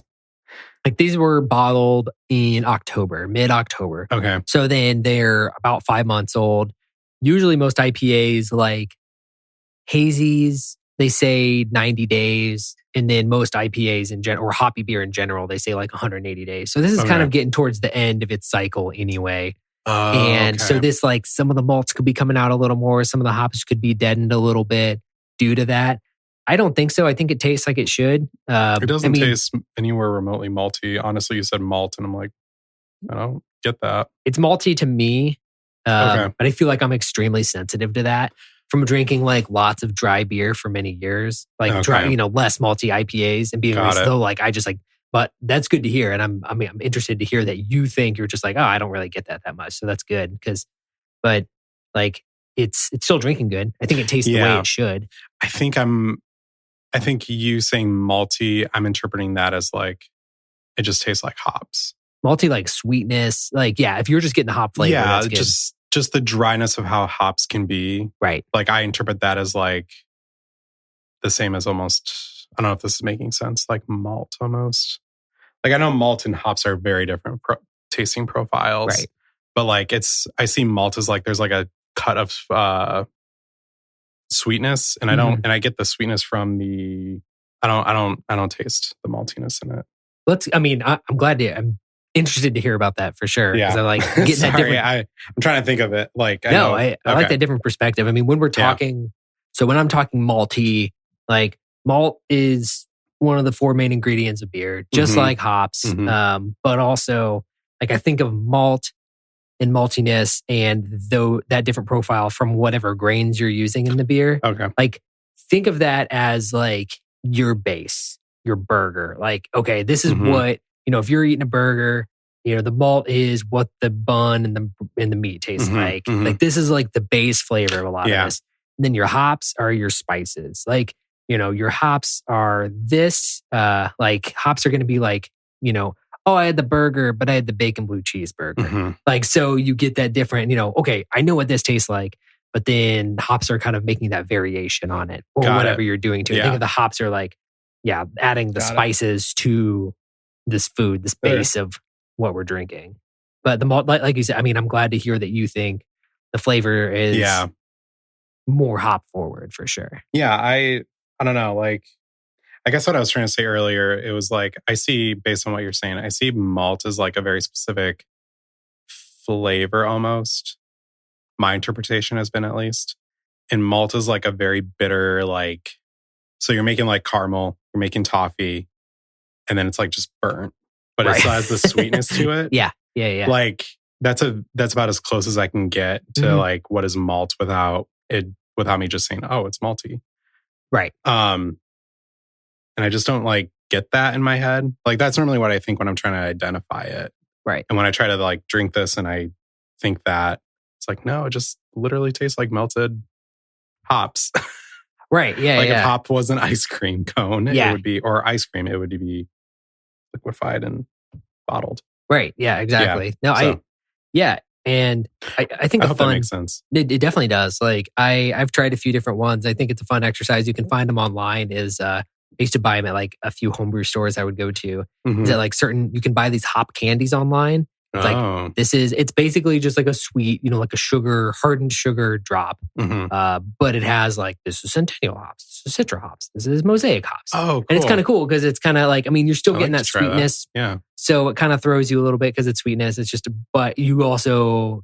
like these were bottled in October, mid-October. Okay. So then they're about 5 months old. Usually most IPAs like hazies, they say 90 days. And then most IPAs in general, or hoppy beer in general, they say like 180 days. So this is kind of getting towards the end of its cycle anyway. So this like some of the malts could be coming out a little more. Some of the hops could be deadened a little bit due to that. I don't think so. I think it tastes like it should. It doesn't taste anywhere remotely malty. Honestly, you said malt and I'm like, I don't get that. It's malty to me. But I feel like I'm extremely sensitive to that from drinking like lots of dry beer for many years, like dry, less malty IPAs and being so like, I just like, but that's good to hear. And I'm interested to hear that you think you're just like, oh, I don't really get that much. So that's good but like it's still drinking good. I think it tastes the way it should. I think you saying malty, I'm interpreting that as like, it just tastes like hops. Malty, like sweetness. Like, yeah, if you're just getting the hop flavor, that's good. Just the dryness of how hops can be. Right. Like I interpret that as like the same as almost, I don't know if this is making sense, like malt almost. Like I know malt and hops are very different tasting profiles. Right. But like I see malt as like, there's like a cut of sweetness and I get the sweetness from the I don't taste the maltiness in it. I'm glad I'm interested to hear about that for sure. Yeah. Because I like getting that different. I'm trying to think of it. Like I like that different perspective. I mean, when we're talking, so when I'm talking malty, like malt is one of the 4 main ingredients of beer, just like hops. But also like I think of malt and maltiness and though that different profile from whatever grains you're using in the beer. Okay. Like think of that as like your base, your burger. Like, okay, this is what, if you're eating a burger, the malt is what the bun and the meat tastes like. Like this is like the base flavor of a lot of this. And then your hops are your spices. Like, your hops are this, like hops are going to be like, oh, I had the burger, but I had the bacon blue cheeseburger. Like, so you get that different, okay, I know what this tastes like, but then hops are kind of making that variation on it or whatever you're doing to it. I think of the hops are like, adding the spices to this food, this base of what we're drinking. But the malt, like you said, I mean, I'm glad to hear that you think the flavor is more hop forward for sure. Yeah, I don't know, like, I guess what I was trying to say earlier, it was like, I see, based on what you're saying, I see malt as like a very specific flavor almost. My interpretation has been at least. And malt is like a very bitter, like, so you're making like caramel, you're making toffee, and then it's like just burnt. But it still has the sweetness to it. Yeah. Like, that's about as close as I can get to like what is malt without me just saying, oh, it's malty. Right. And I just don't like get that in my head. Like that's normally what I think when I'm trying to identify it. Right. And when I try to like drink this and I think that, it's like, no, it just literally tastes like melted hops. Right. Yeah. Like if hop was an ice cream cone, it would be, or ice cream, it would be liquefied and bottled. Right. Yeah, exactly. And I think I hope that makes sense. It definitely does. Like I've tried a few different ones. I think it's a fun exercise. You can find them online. I used to buy them at like a few homebrew stores I would go to. Is that like you can buy these hop candies online. It's like, it's basically just like a sweet, like a hardened sugar drop. But it has like, this is Centennial hops, this is Citra hops, this is Mosaic hops. Oh, cool. And it's kind of cool because it's kind of like, I mean, you're still getting that sweetness. That. Yeah. So it kind of throws you a little bit because it's sweetness. It's just, but you also,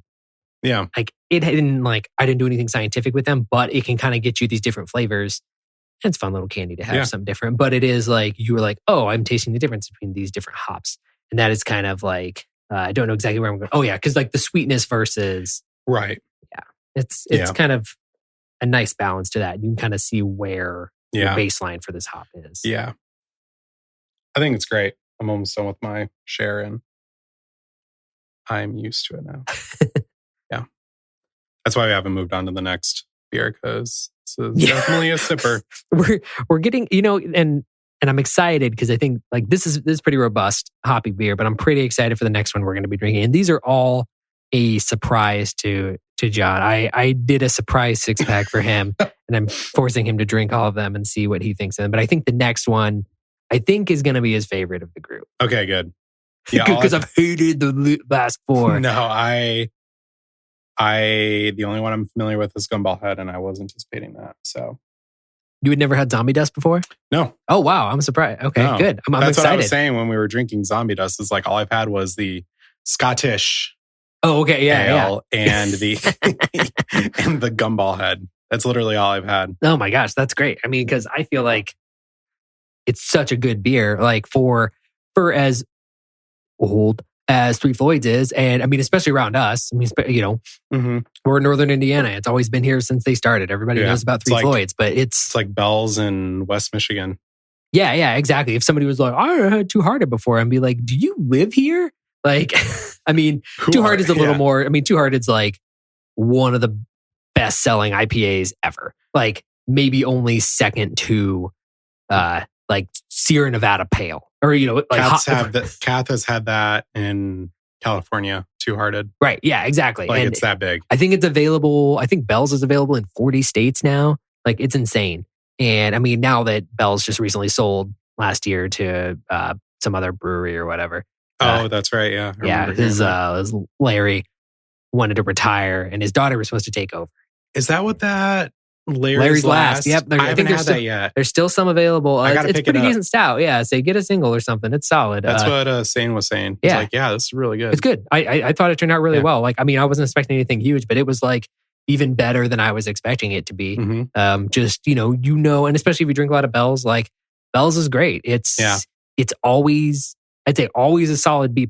like it didn't like, I didn't do anything scientific with them, but it can kind of get you these different flavors. And it's a fun little candy to have something different. But it is like, you were like, oh, I'm tasting the difference between these different hops. And that is kind of like, I don't know exactly where I'm going. Oh yeah, because like the sweetness versus... Right. Yeah. It's kind of a nice balance to that. You can kind of see where your baseline for this hop is. Yeah. I think it's great. I'm almost done with my share and I'm used to it now. Yeah. That's why we haven't moved on to the next beer, because this is definitely a sipper. We're getting, and I'm excited because I think like this is pretty robust hoppy beer, but I'm pretty excited for the next one we're going to be drinking. And these are all a surprise to Jon. I did a surprise 6-pack for him and I'm forcing him to drink all of them and see what he thinks of them. But I think the next one, I think, is going to be his favorite of the group. Okay, good. Yeah, because I've hated the last 4. No, the only one I'm familiar with is Gumball Head, and I was anticipating that. So you had never had Zombie Dust before? No. Oh wow, I'm surprised. Okay, good. I'm That's excited. What I was saying when we were drinking Zombie Dust. Is like all I've had was the Scottish. Oh, okay, ale and the and the Gumball Head. That's literally all I've had. Oh my gosh, that's great. I mean, because I feel like it's such a good beer, like for as old as Three Floyds is, and I mean, especially around us. I mean, we're in Northern Indiana. It's always been here since they started. Everybody knows about Three Floyds, but it's like Bell's in West Michigan. Yeah, exactly. If somebody was like, I had Two Hearted before, I'd be like, do you live here? Like, I mean, Two Hearted's a little more. I mean, Two Hearted's like one of the best selling IPAs ever. Like maybe only second to like Sierra Nevada Pale, or like Kath has had that in California. Two Hearted, right? Yeah, exactly. Like and it's that big. I think it's available. I think Bell's is available in 40 states now. Like it's insane. And I mean, now that Bell's just recently sold last year to some other brewery or whatever. Oh, that's right. Yeah. His Larry wanted to retire, and his daughter was supposed to take over. Is that what that Larry's Last? Yep. I haven't had that yet. There's still some available. It's pretty it decent stout. Yeah. Say get a single or something. It's solid. That's what Sane was saying. He's like, yeah, this is really good. It's good. I thought it turned out really well. Like, I mean, I wasn't expecting anything huge, but it was like even better than I was expecting it to be. Just, and especially if you drink a lot of Bell's, like Bell's is great. It's always, I'd say always a solid B+.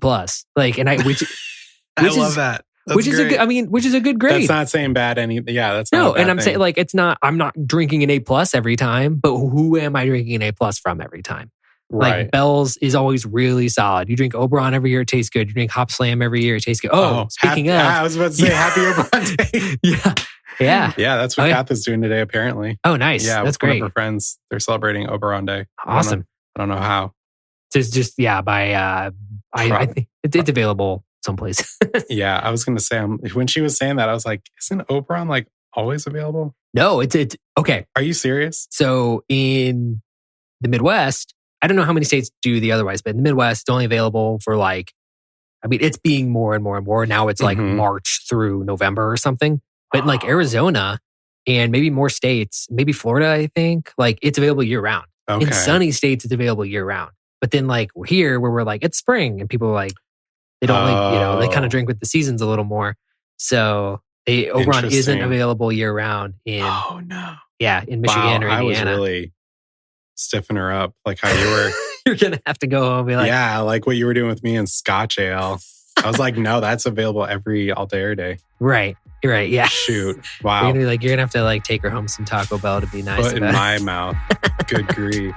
Like, and I love that. That's which is great. which is a good grade. That's not saying bad anything. Yeah, that's not no. a bad And I'm thing. saying like I'm not drinking an A+ every time, but who am I drinking an A+ from every time? Right. Like Bell's is always really solid. You drink Oberon every year, it tastes good. You drink Hop Slam every year, it tastes good. Speaking of, I was about to say Happy Oberon Day. Yeah. That's what Kath is doing today. Apparently. Oh, nice. Yeah, that's great. One of her friends, they're celebrating Oberon Day. Awesome. I don't know how. It's just by I think it's available someplace. Yeah, I was going to say when she was saying that, I was like, isn't Oberon like always available? No, it's okay. Are you serious? So in the Midwest, I don't know how many states do the otherwise, but in the Midwest, it's only available for like, I mean, it's being more and more and more. Now it's like March through November or something. But in like Arizona and maybe more states, maybe Florida, I think, like it's available year round. Okay. In sunny states, it's available year round. But then like here where we're like, it's spring and people are like, they don't they kind of drink with the seasons a little more. So Oberon isn't available year round in in Michigan or Indiana. I was really stiffing her up like how you were. You're going to have to go home and be like... Yeah, like what you were doing with me in Scotch Ale. I was like, no, that's available every all day or day. Right. You're right. Yeah. Shoot. Wow. You're going to have to like take her home some Taco Bell to be nice Put in my mouth. Good grief.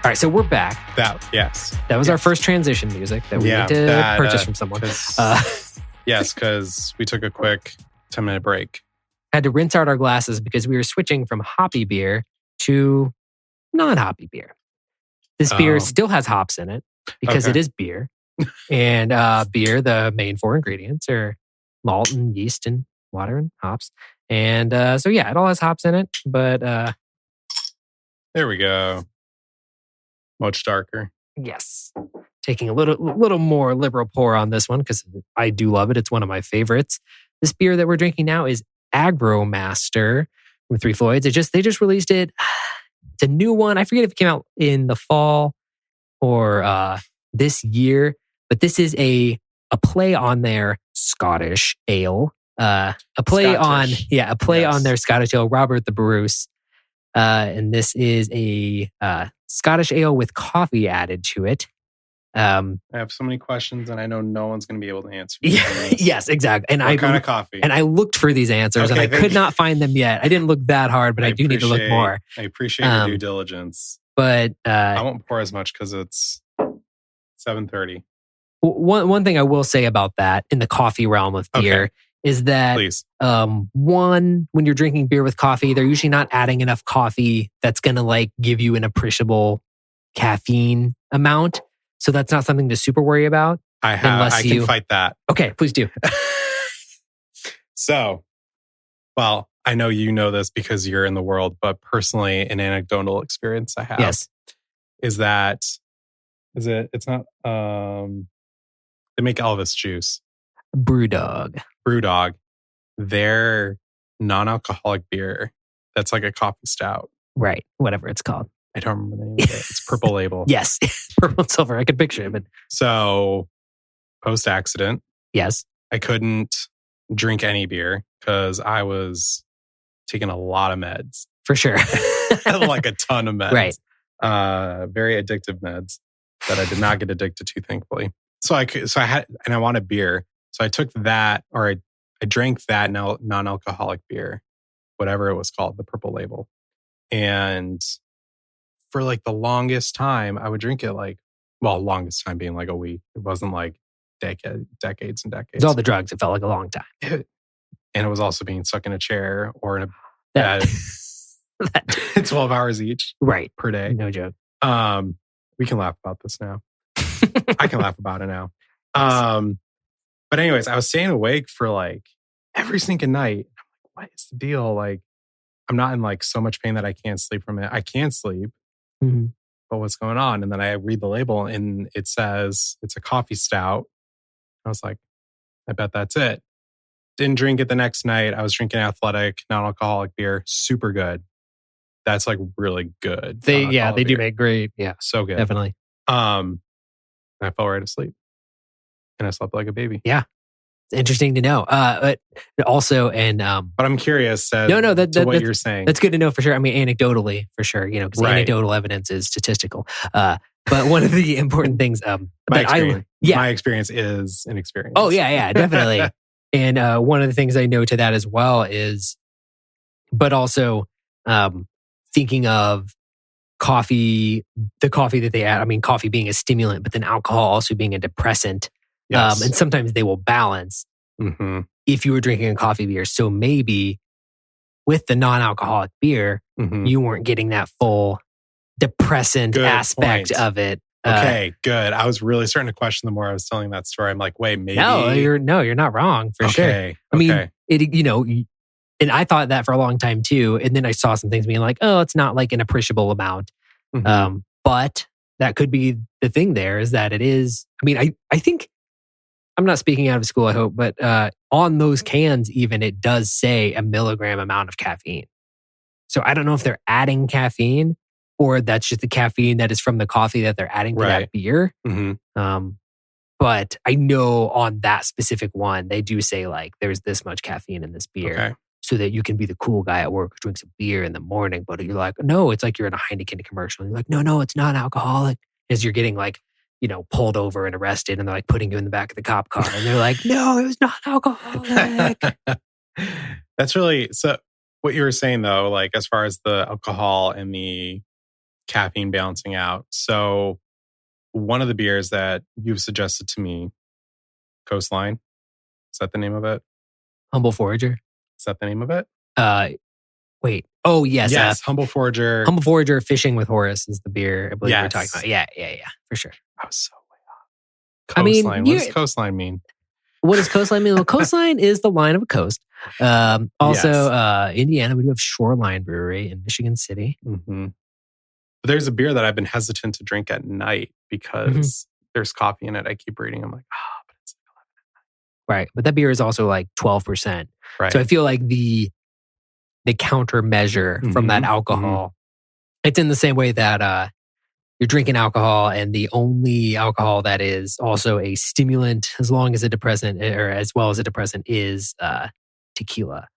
All right, so we're back. That was our first transition music that we need to purchase from someone. Yes, because we took a quick 10-minute break. Had to rinse out our glasses because we were switching from hoppy beer to non-hoppy beer. This beer still has hops in it because it is beer. And beer, the main 4 ingredients are malt and yeast and water and hops. And so it all has hops in it. But there we go. Much darker. Yes. Taking a little more liberal pour on this one because I do love it. It's one of my favorites. This beer that we're drinking now is Agromaster from Three Floyds. They just released it. It's a new one. I forget if it came out in the fall or this year, but this is a play on their Scottish ale A play Scottish. on their Scottish ale, Robert the Bruce. And this is a Scottish ale with coffee added to it. I have so many questions, and I know no one's going to be able to answer. Yes, exactly. And what kind of coffee? And I looked for these answers, and I could not find them yet. I didn't look that hard, but I do need to look more. I appreciate your due diligence. But I won't pour as much because it's 7:30. One thing I will say about that in the coffee realm of beer is that one, when you're drinking beer with coffee, they're usually not adding enough coffee that's going to like give you an appreciable caffeine amount. So that's not something to super worry about. I can fight that. Okay, please do. So, well, I know you know this because you're in the world, but personally, an anecdotal experience I have is it's not, they make Elvis juice. Brewdog. Their non-alcoholic beer, that's like a coffee stout. Right, whatever it's called. I don't remember the name of it. It's Purple Label. Yes, purple and silver. I could picture it. But so, post-accident, yes, I couldn't drink any beer because I was taking a lot of meds. For sure. Like a ton of meds. Right. Very addictive meds that I did not get addicted to, thankfully. So I wanted beer. So I took that, or I drank that non-alcoholic beer, whatever it was called, the Purple Label. And for like the longest time, I would drink it longest time being like a week. It wasn't like decades and decades. It's all the drugs. It felt like a long time. And it was also being stuck in a chair or in a bed 12 hours each. Right. Per day. No joke. We can laugh about this now. I can laugh about it now. But anyways, I was staying awake for like every single night. I'm like, what is the deal? Like, I'm not in like so much pain that I can't sleep from it. I can sleep. Mm-hmm. But what's going on? And then I read the label and it says it's a coffee stout. I was like, I bet that's it. Didn't drink it the next night. I was drinking Athletic, non-alcoholic beer. Super good. That's like really good. They do make great. Yeah. So good. Definitely. I fell right asleep. And I slept like a baby. Yeah. It's interesting to know. But also, but I'm curious what you're saying. That's good to know for sure. I mean, anecdotally, for sure, because anecdotal evidence is statistical. But one of the important things, my experience is an experience. Oh, yeah, definitely. And one of the things I know to that as well is, but also thinking of coffee, the coffee that they add, I mean, coffee being a stimulant, but then alcohol also being a depressant. Yes. And sometimes they will balance if you were drinking a coffee beer. So maybe with the non-alcoholic beer, you weren't getting that full depressant aspect of it. Okay, good. I was really starting to question the more I was telling that story. I'm like, wait, maybe. No, you're not wrong for sure. I mean, and I thought that for a long time too. And then I saw some things being like, oh, it's not like an appreciable amount. But that could be the thing there is that it is. I mean, I think, I'm not speaking out of school, I hope, but on those cans, even it does say a milligram amount of caffeine. So I don't know if they're adding caffeine or that's just the caffeine that is from the coffee that they're adding to that beer. But I know on that specific one, they do say like there's this much caffeine in this beer so that you can be the cool guy at work who drinks a beer in the morning. But you're like, no, it's like you're in a Heineken commercial. You're like, no, it's not alcoholic. As you're getting like, pulled over and arrested and they're like putting you in the back of the cop car. And they're like, no, it was not alcoholic. That's really, so what you were saying though, like as far as the alcohol and the caffeine balancing out. So one of the beers that you've suggested to me, Coastline, is that the name of it? Humble Forager. Is that the name of it? Wait. Oh, yes. Yes, Humble Forager. Humble Forager Fishing with Horace is the beer I believe we're talking about. Yeah, for sure. I was so way off. Coastline. What does coastline mean? What does coastline mean? Well, coastline is the line of a coast. Indiana, we do have Shoreline Brewery in Michigan City. But there's a beer that I've been hesitant to drink at night because there's coffee in it. I keep reading. I'm like, but it's 11 at night. Right. But that beer is also like 12%. Right. So I feel like the countermeasure from that alcohol, it's in the same way that you're drinking alcohol and the only alcohol that is also a stimulant as long as a depressant or as well as a depressant is tequila.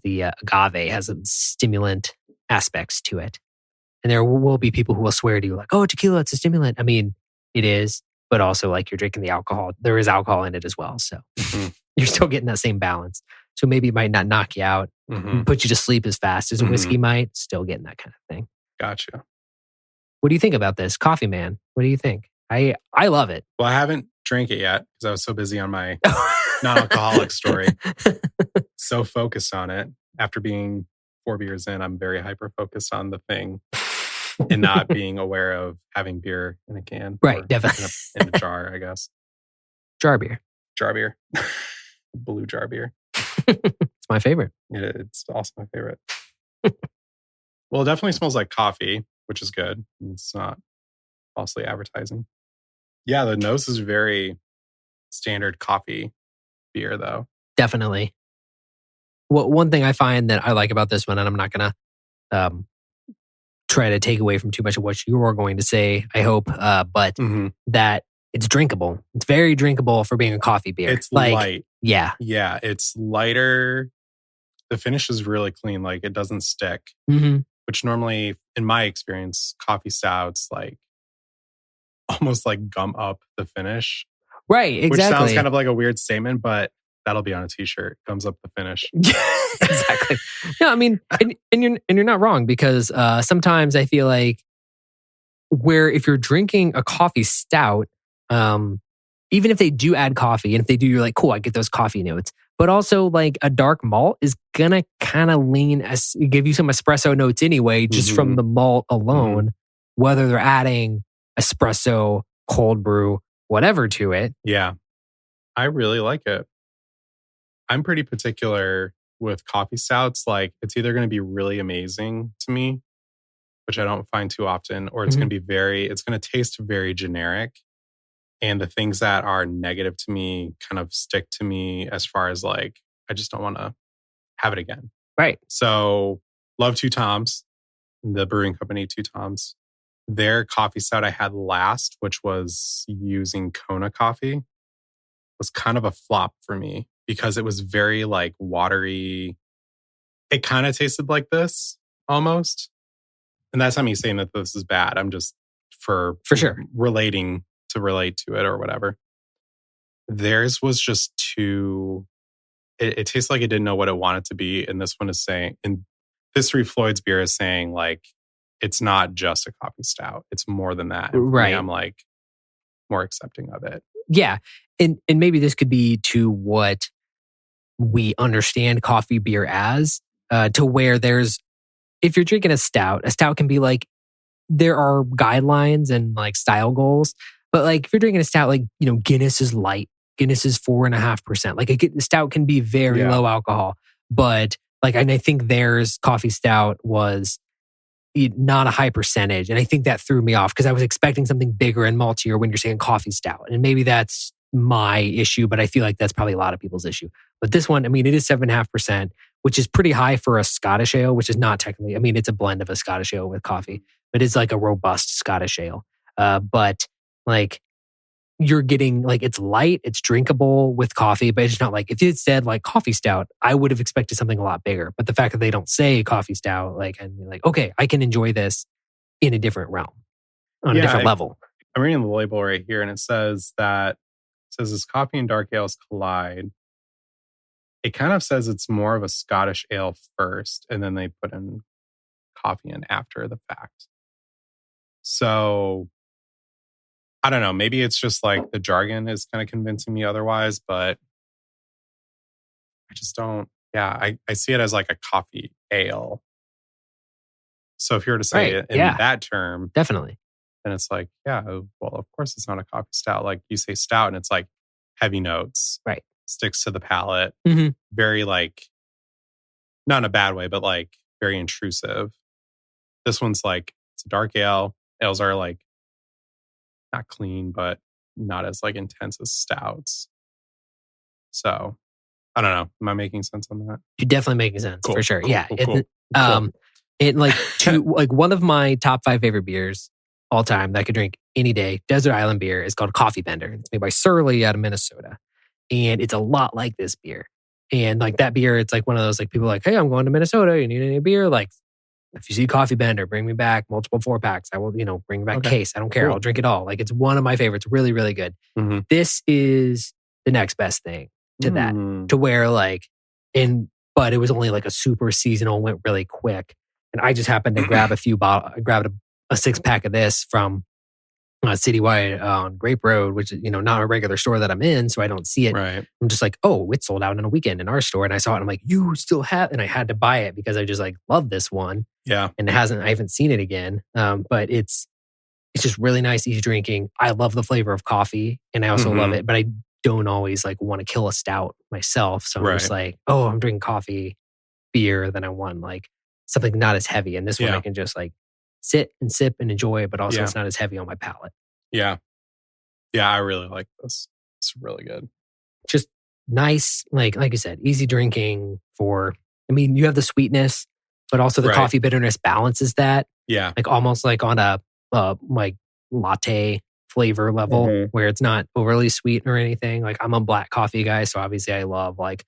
The agave has some stimulant aspects to it. And there will be people who will swear to you like, oh, tequila, it's a stimulant. I mean, it is, but also like you're drinking the alcohol. There is alcohol in it as well. So you're still getting that same balance. So maybe it might not knock you out, put you to sleep as fast as a whiskey might, still getting that kind of thing. Gotcha. What do you think about this? Coffee Man, what do you think? I love it. Well, I haven't drank it yet because I was so busy on my non-alcoholic story. So focused on it. After being 4 beers in, I'm very hyper-focused on the thing and not being aware of having beer in a can. Right, definitely. In a jar, I guess. Jar beer. Jar beer. Blue jar beer. It's my favorite. It's also my favorite. Well, it definitely smells like coffee, which is good. It's not falsely advertising. Yeah, the nose is very standard coffee beer, though. Definitely. Well, one thing I find that I like about this one, and I'm not going to try to take away from too much of what you are going to say, I hope, but that it's drinkable. It's very drinkable for being a coffee beer. It's like, light. Yeah. Yeah, it's lighter. The finish is really clean. Like, it doesn't stick. Which normally, in my experience, coffee stouts like almost like gum up the finish. Right, exactly. Which sounds kind of like a weird statement, but that'll be on a t-shirt. Gums up the finish. Exactly. No, I mean, and you're not wrong, because sometimes I feel like where if you're drinking a coffee stout, even if they do add coffee, and if they do, you're like, cool, I get those coffee notes. But also, like, a dark malt is gonna kind of give you some espresso notes anyway, just from the malt alone, whether they're adding espresso, cold brew, whatever to it. Yeah, I really like it. I'm pretty particular with coffee stouts. Like, it's either going to be really amazing to me, which I don't find too often, or it's going to be it's going to taste very generic. And the things that are negative to me kind of stick to me as far as like, I just don't want to have it again. Right. So love Two Toms, the brewing company Two Toms. Their coffee stout I had last, which was using Kona coffee, was kind of a flop for me because it was very like watery. It kind of tasted like this almost. And that's not me saying that this is bad. I'm just for sure relate to it or whatever. Theirs was just too, it tastes like it didn't know what it wanted to be. And this one is saying, and this Three Floyds beer is saying like, it's not just a coffee stout. It's more than that. And for me, I'm like more accepting of it. Yeah. And maybe this could be to what we understand coffee beer as, to where if you're drinking a stout can be like, there are guidelines and like style goals. But like if you're drinking a stout, like, you know, Guinness is light. Guinness is 4.5%. Like a stout can be very low alcohol. But like, and I think theirs coffee stout was not a high percentage. And I think that threw me off because I was expecting something bigger and maltier when you're saying coffee stout. And maybe that's my issue, but I feel like that's probably a lot of people's issue. But this one, I mean, it is 7.5%, which is pretty high for a Scottish ale, which is not technically, I mean, it's a blend of a Scottish ale with coffee, but it's like a robust Scottish ale. But like you're getting like, it's light, it's drinkable with coffee, but it's not like, if it said like coffee stout, I would have expected something a lot bigger. But the fact that they don't say coffee stout, like, I'm like, okay, I can enjoy this in a different realm, on a different level. I'm reading the label right here, and it says as coffee and dark ales collide, it kind of says it's more of a Scottish ale first, and then they put in coffee in after the fact. So I don't know. Maybe it's just like the jargon is kind of convincing me otherwise, but I just don't. Yeah, I see it as like a coffee ale. So if you were to say it in that term, definitely. Then it's like, yeah, well, of course it's not a coffee stout. Like you say stout and it's like heavy notes. Right. Sticks to the palate. Very like, not in a bad way, but like very intrusive. This one's like, it's a dark ale. Ales are like, not clean, but not as like intense as stouts. So I don't know. Am I making sense on that? You're definitely making sense for sure. Cool, yeah. Cool. It like like one of my top 5 favorite beers all time that I could drink any day, Desert Island beer, is called Coffee Bender. It's made by Surly out of Minnesota. And it's a lot like this beer. And like that beer, it's like one of those like people are like, hey, I'm going to Minnesota. You need any beer? Like if you see Coffee Bender, bring me back multiple 4-packs. I will, bring back case. I don't care. Cool. I'll drink it all. Like it's one of my favorites. Really, really good. Mm-hmm. This is the next best thing to that, to where like but it was only like a super seasonal, went really quick. And I just happened to grab grabbed a 6-pack of this from Citywide on Grape Road, which is, not a regular store that I'm in, so I don't see it. Right. I'm just like, oh, it sold out in a weekend in our store. And I saw it and I'm like, you still have, and I had to buy it because I just like love this one. Yeah. And I haven't seen it again. But it's just really nice, easy drinking. I love the flavor of coffee and I also love it, but I don't always like want to kill a stout myself. So I'm just like, oh, I'm drinking coffee, beer, then I want like something not as heavy. And this one I can just like sit and sip and enjoy, but also it's not as heavy on my palate. Yeah. Yeah, I really like this. It's really good. Just nice, like you said, easy drinking you have the sweetness, but also the coffee bitterness balances that. Yeah. Like almost like on a like latte flavor level where it's not overly sweet or anything. Like I'm a black coffee guy, so obviously I love like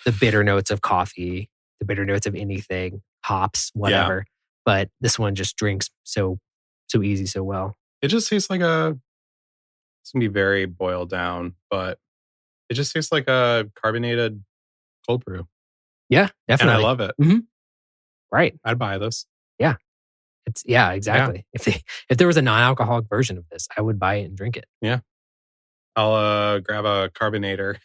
the bitter notes of coffee, the bitter notes of anything, hops, whatever. Yeah. But this one just drinks so easy, so well. It just tastes like it's going to be very boiled down, but it just tastes like a carbonated cold brew. Yeah, definitely. And I love it. Mm-hmm. Right. I'd buy this. Yeah. Exactly. Yeah. If there was a non-alcoholic version of this, I would buy it and drink it. Yeah. I'll grab a carbonator.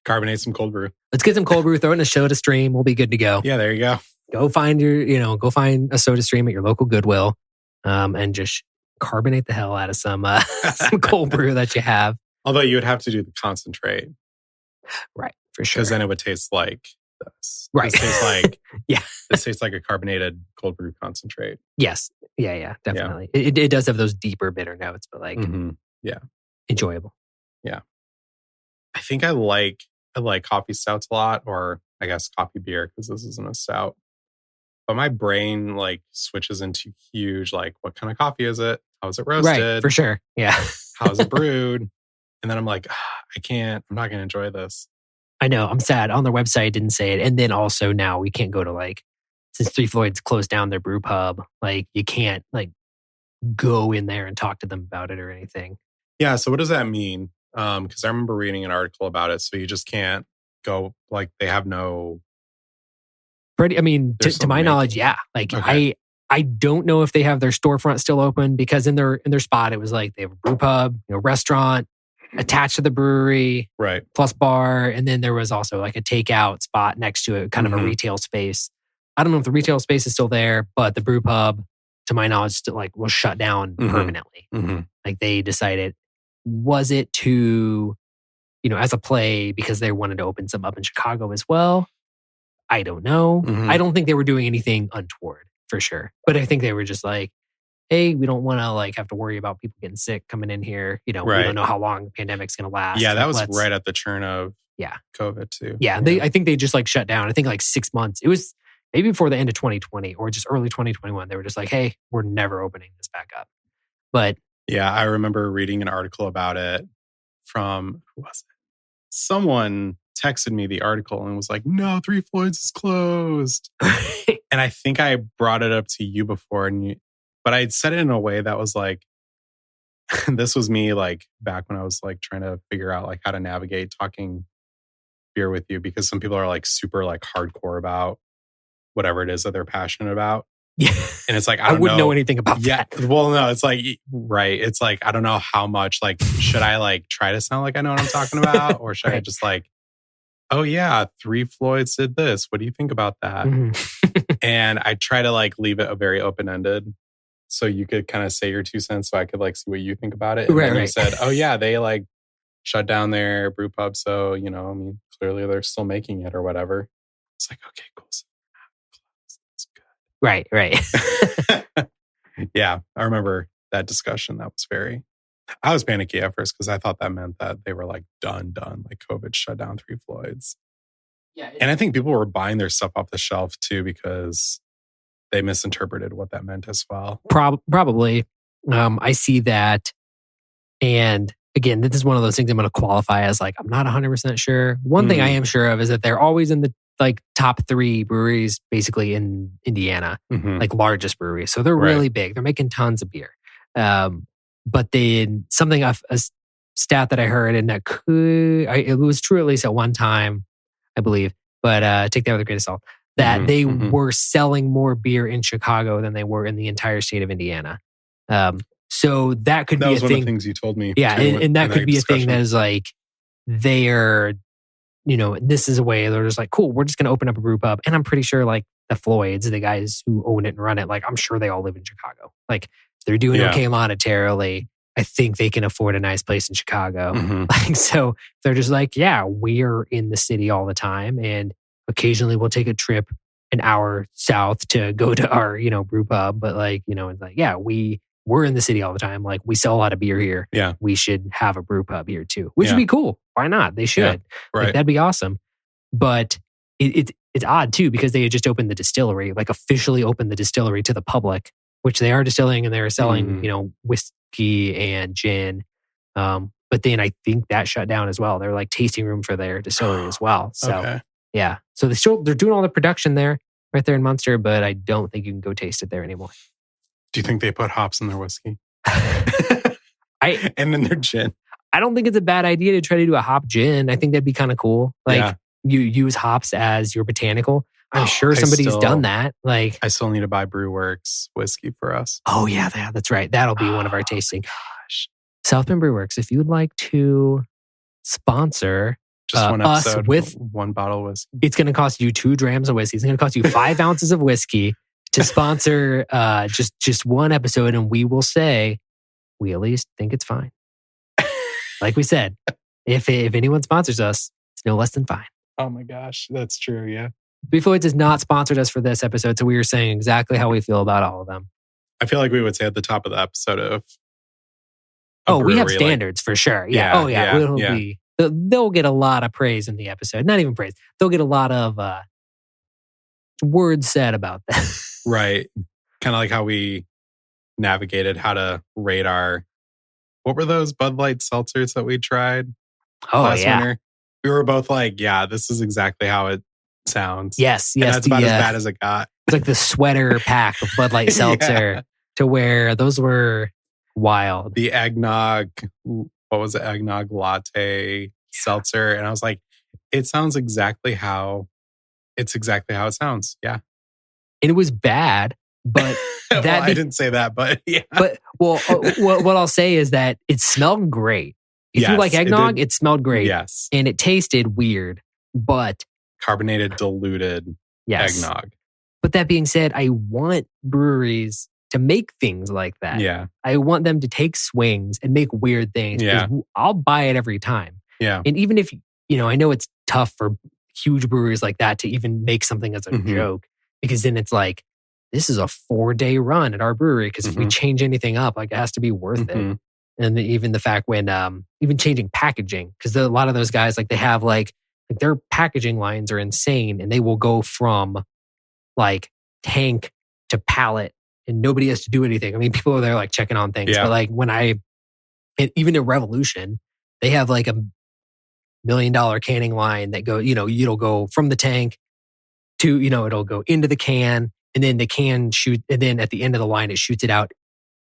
Carbonate some cold brew. Let's get some cold brew, throw it in a soda stream. We'll be good to go. Yeah, there you go. Go find a soda stream at your local Goodwill, and just carbonate the hell out of some cold brew that you have. Although you would have to do the concentrate, right? For sure, because then it would taste like this. Right? This tastes like yeah. This tastes like a carbonated cold brew concentrate. Yes. Yeah. Definitely. Yeah. It does have those deeper bitter notes, but like, enjoyable. Yeah. I think I like coffee stouts a lot, or I guess coffee beer, because this isn't a stout. But my brain like switches into huge, like, what kind of coffee is it? How is it roasted? Right, for sure. Yeah. How is it brewed? And then I'm like, I'm not going to enjoy this. I know. I'm sad. On their website, it didn't say it. And then also now we can't go to since Three Floyds closed down their brew pub, like you can't like go in there and talk to them about it or anything. Yeah. So what does that mean? Because I remember reading an article about it. So you just can't go, like they have no... to my knowledge, yeah. Like okay. I don't know if they have their storefront still open, because in their spot it was like they have a brew pub, restaurant attached to the brewery, right? Plus bar, and then there was also like a takeout spot next to it, kind of a retail space. I don't know if the retail space is still there, but the brew pub, to my knowledge, still was shut down permanently. Like they decided, was it to, as a play because they wanted to open some up in Chicago as well? I don't know. I don't think they were doing anything untoward, for sure. But I think they were just like, hey, we don't want to have to worry about people getting sick coming in here. We don't know how long the pandemic's going to last. Yeah, that was right at the turn of COVID too. Yeah, I think they just shut down. I think 6 months. It was maybe before the end of 2020 or just early 2021. They were just like, hey, we're never opening this back up. But yeah, I remember reading an article about it from, who was it? Someone texted me the article and was like, no, Three Floyds is closed. And I think I brought it up to you before, but I said it in a way that was like, this was me back when I was trying to figure out how to navigate talking beer with you, because some people are super hardcore about whatever it is that they're passionate about. Yeah. And it's I wouldn't know anything about that. Well, no, it's right. It's I don't know how much, should I try to sound like I know what I'm talking about? Or should I just oh yeah, Three Floyds did this. What do you think about that? And I try to leave it a very open-ended, so you could kind of say your 2 cents, so I could see what you think about it. And then you said, oh yeah, they shut down their brew pub. So, clearly they're still making it or whatever. It's okay, cool. So that's good. Right. Yeah, I remember that discussion. I was panicky at first because I thought that meant that they were done. COVID shut down Three Floyds. Yeah. And I think people were buying their stuff off the shelf too, because they misinterpreted what that meant as well. Probably. I see that. And again, this is one of those things I'm going to qualify as like, I'm not 100% sure. One thing I am sure of is that they're always in the like top 3 breweries basically in Indiana, like largest breweries. So they're really big. They're making tons of beer. But then something, a stat that I heard, and that it was true at least at one time, I believe, but take that with a grain of salt, that they were selling more beer in Chicago than they were in the entire state of Indiana. So that could be a thing. That was one of the things you told me. Yeah, and that could be a thing that is like, they're, this is a way they're just like, cool, we're just going to open up a brew pub. And I'm pretty sure like the Floyds, the guys who own it and run it, like I'm sure they all live in Chicago. Like they're doing okay monetarily. I think they can afford a nice place in Chicago. Like, so they're just like, yeah, we're in the city all the time. And occasionally we'll take a trip an hour south to go to our, brew pub. But like, it's like, yeah, we're in the city all the time. Like we sell a lot of beer here. Yeah. We should have a brew pub here too, which would be cool. Why not? They should. Yeah, right. Like, that'd be awesome. But it's odd too, because they had just opened the distillery, like officially opened the distillery to the public, which they are distilling and they're selling, whiskey and gin. But then I think that shut down as well. They're like tasting room for their distillery as well. So yeah. So they're doing all the production there, right there in Munster, but I don't think you can go taste it there anymore. Do you think they put hops in their whiskey? And in their gin? I don't think it's a bad idea to try to do a hop gin. I think that'd be kind of cool. Like you use hops as your botanical. I'm sure somebody's done that. Like I still need to buy Brewworks whiskey for us. Oh yeah, that's right. That'll be one of our tasting. Gosh. South Bend Brewworks, if you would like to sponsor just one episode us with one bottle of whiskey, it's going to cost you 2 drams of whiskey. It's going to cost you 5 ounces of whiskey to sponsor just one episode, and we will say we at least think it's fine. Like we said, if anyone sponsors us, it's no less than fine. Oh my gosh, that's true. Yeah. Three Floyds has not sponsored us for this episode, so we were saying exactly how we feel about all of them. I feel like we would say at the top of the episode of we have standards for sure. Yeah. They'll get a lot of praise in the episode. Not even praise. They'll get a lot of words said about them. Right. Kind of like how we navigated how to rate what were those Bud Light seltzers that we tried last winter? We were both like, yeah, this is exactly how it sounds. Yes. And that's about as bad as it got. It's like the sweater pack of Bud Light seltzer to where those were wild. The eggnog, what was it? Eggnog latte seltzer. And I was like, it sounds exactly how it sounds. Yeah. And it was bad, but I didn't say that, but yeah. But what I'll say is that it smelled great. If you like eggnog, it smelled great. Yes. And it tasted weird, but carbonated, diluted eggnog. But that being said, I want breweries to make things like that. Yeah. I want them to take swings and make weird things. Yeah. I'll buy it every time. Yeah. And even if, I know it's tough for huge breweries like that to even make something as a joke, because then it's like, this is a 4-day run at our brewery, because if we change anything up, like it has to be worth it. And even the fact when, even changing packaging, because a lot of those guys, like they have like their packaging lines are insane, and they will go from like tank to pallet and nobody has to do anything. I mean, people are there like checking on things, but like even at Revolution, they have like $1 million canning line that go, it'll go from the tank to, it'll go into the can, and then the can shoot, and then at the end of the line, it shoots it out.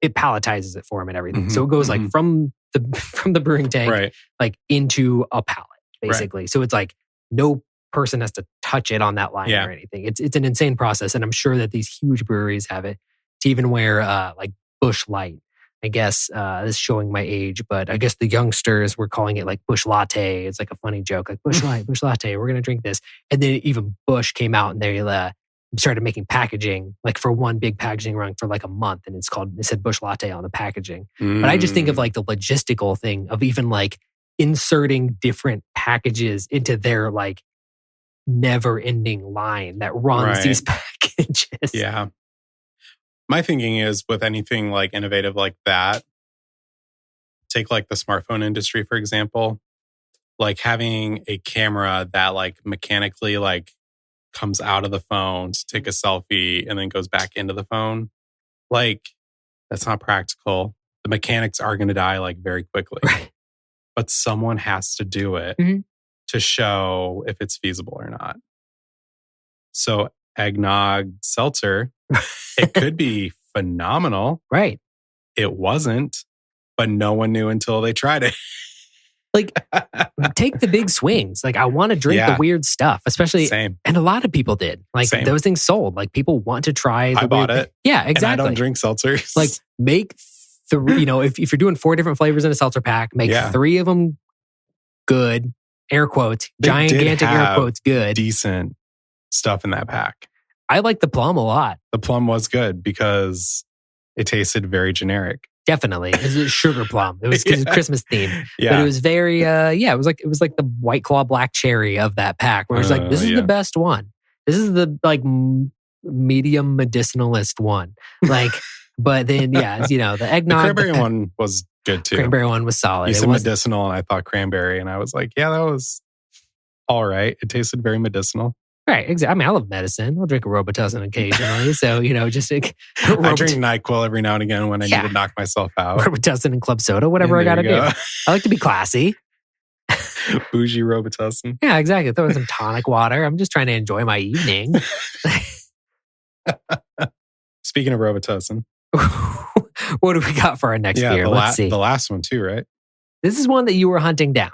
It palletizes it for them and everything. So it goes like from the brewing tank, like into a pallet, basically. So it's like no person has to touch it on that line or anything. It's an insane process. And I'm sure that these huge breweries have it to even where like Busch Light, I guess this is showing my age, but I guess the youngsters were calling it like Busch Latte. It's like a funny joke, like Busch Light, Busch Latte, we're going to drink this. And then even Busch came out and they started making packaging like for one big packaging run for like a month. And it said Busch Latte on the packaging. But I just think of like the logistical thing of even like inserting different packages into their like never ending line that runs these packages. Yeah. My thinking is with anything like innovative like that, take like the smartphone industry, for example, like having a camera that like mechanically like comes out of the phone to take a selfie and then goes back into the phone. Like that's not practical. The mechanics are going to die like very quickly. but someone has to do it to show if it's feasible or not. So eggnog seltzer, it could be phenomenal. Right. It wasn't, but no one knew until they tried it. Like, take the big swings. Like, I want to drink the weird stuff, especially. Same. And a lot of people did. Like, those things sold. Like, people want to try. I bought it. Yeah, exactly. And I don't drink seltzers. Like, make three, if you're doing 4 different flavors in a seltzer pack, make 3 of them good, air quotes, gigantic air quotes, good. Decent stuff in that pack. I like the plum a lot. The plum was good because it tasted very generic. Definitely. It was a sugar plum. It was Christmas themed. Yeah. But it was very it was like the White Claw black cherry of that pack where it's like, this is the best one. This is the like medium medicinalist one. Like, but then the eggnog. The cranberry one was good too. Cranberry one was solid. You said medicinal and I thought cranberry and I was like, yeah, that was all right. It tasted very medicinal. Right, exactly. I mean, I love medicine. I'll drink a Robitussin occasionally. So, just like... I drink NyQuil every now and again when I need to knock myself out. Robitussin and club soda, whatever I got to do. I like to be classy. Bougie Robitussin. Yeah, exactly. Throw in some tonic water. I'm just trying to enjoy my evening. Speaking of Robitussin. What do we got for our next beer? Let's see. The last one too, right? This is one that you were hunting down.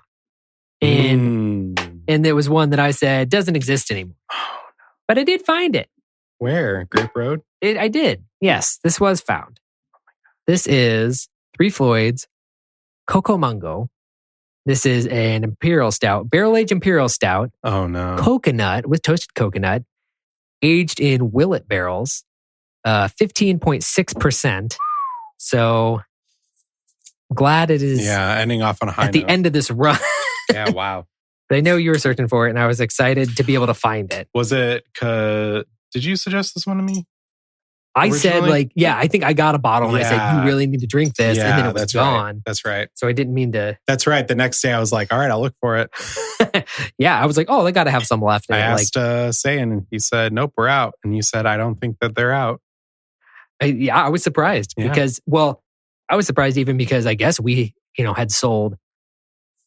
And there was one that I said doesn't exist anymore. Oh, no. But I did find it. Where? Grape Road? I did. Yes, this was found. Oh my God. This is Three Floyds Coco Mango. This is an imperial stout, barrel-aged imperial stout. Oh, no. Coconut with toasted coconut, aged in Willet barrels, 15.6%. So glad it is. Yeah, ending off on a high at the end of this run. Yeah, wow. But I know you were searching for it, and I was excited to be able to find it. Was it? Did you suggest this one to me? I said, I think I got a bottle, and I said, you really need to drink this, and then it was gone. Right. That's right. So I didn't mean to. That's right. The next day, I was like, all right, I'll look for it. Yeah, I was like, oh, they got to have some left. I asked Sayan, and he said, nope, we're out. And you said, I don't think that they're out. I was surprised because, I was surprised even because I guess we, had sold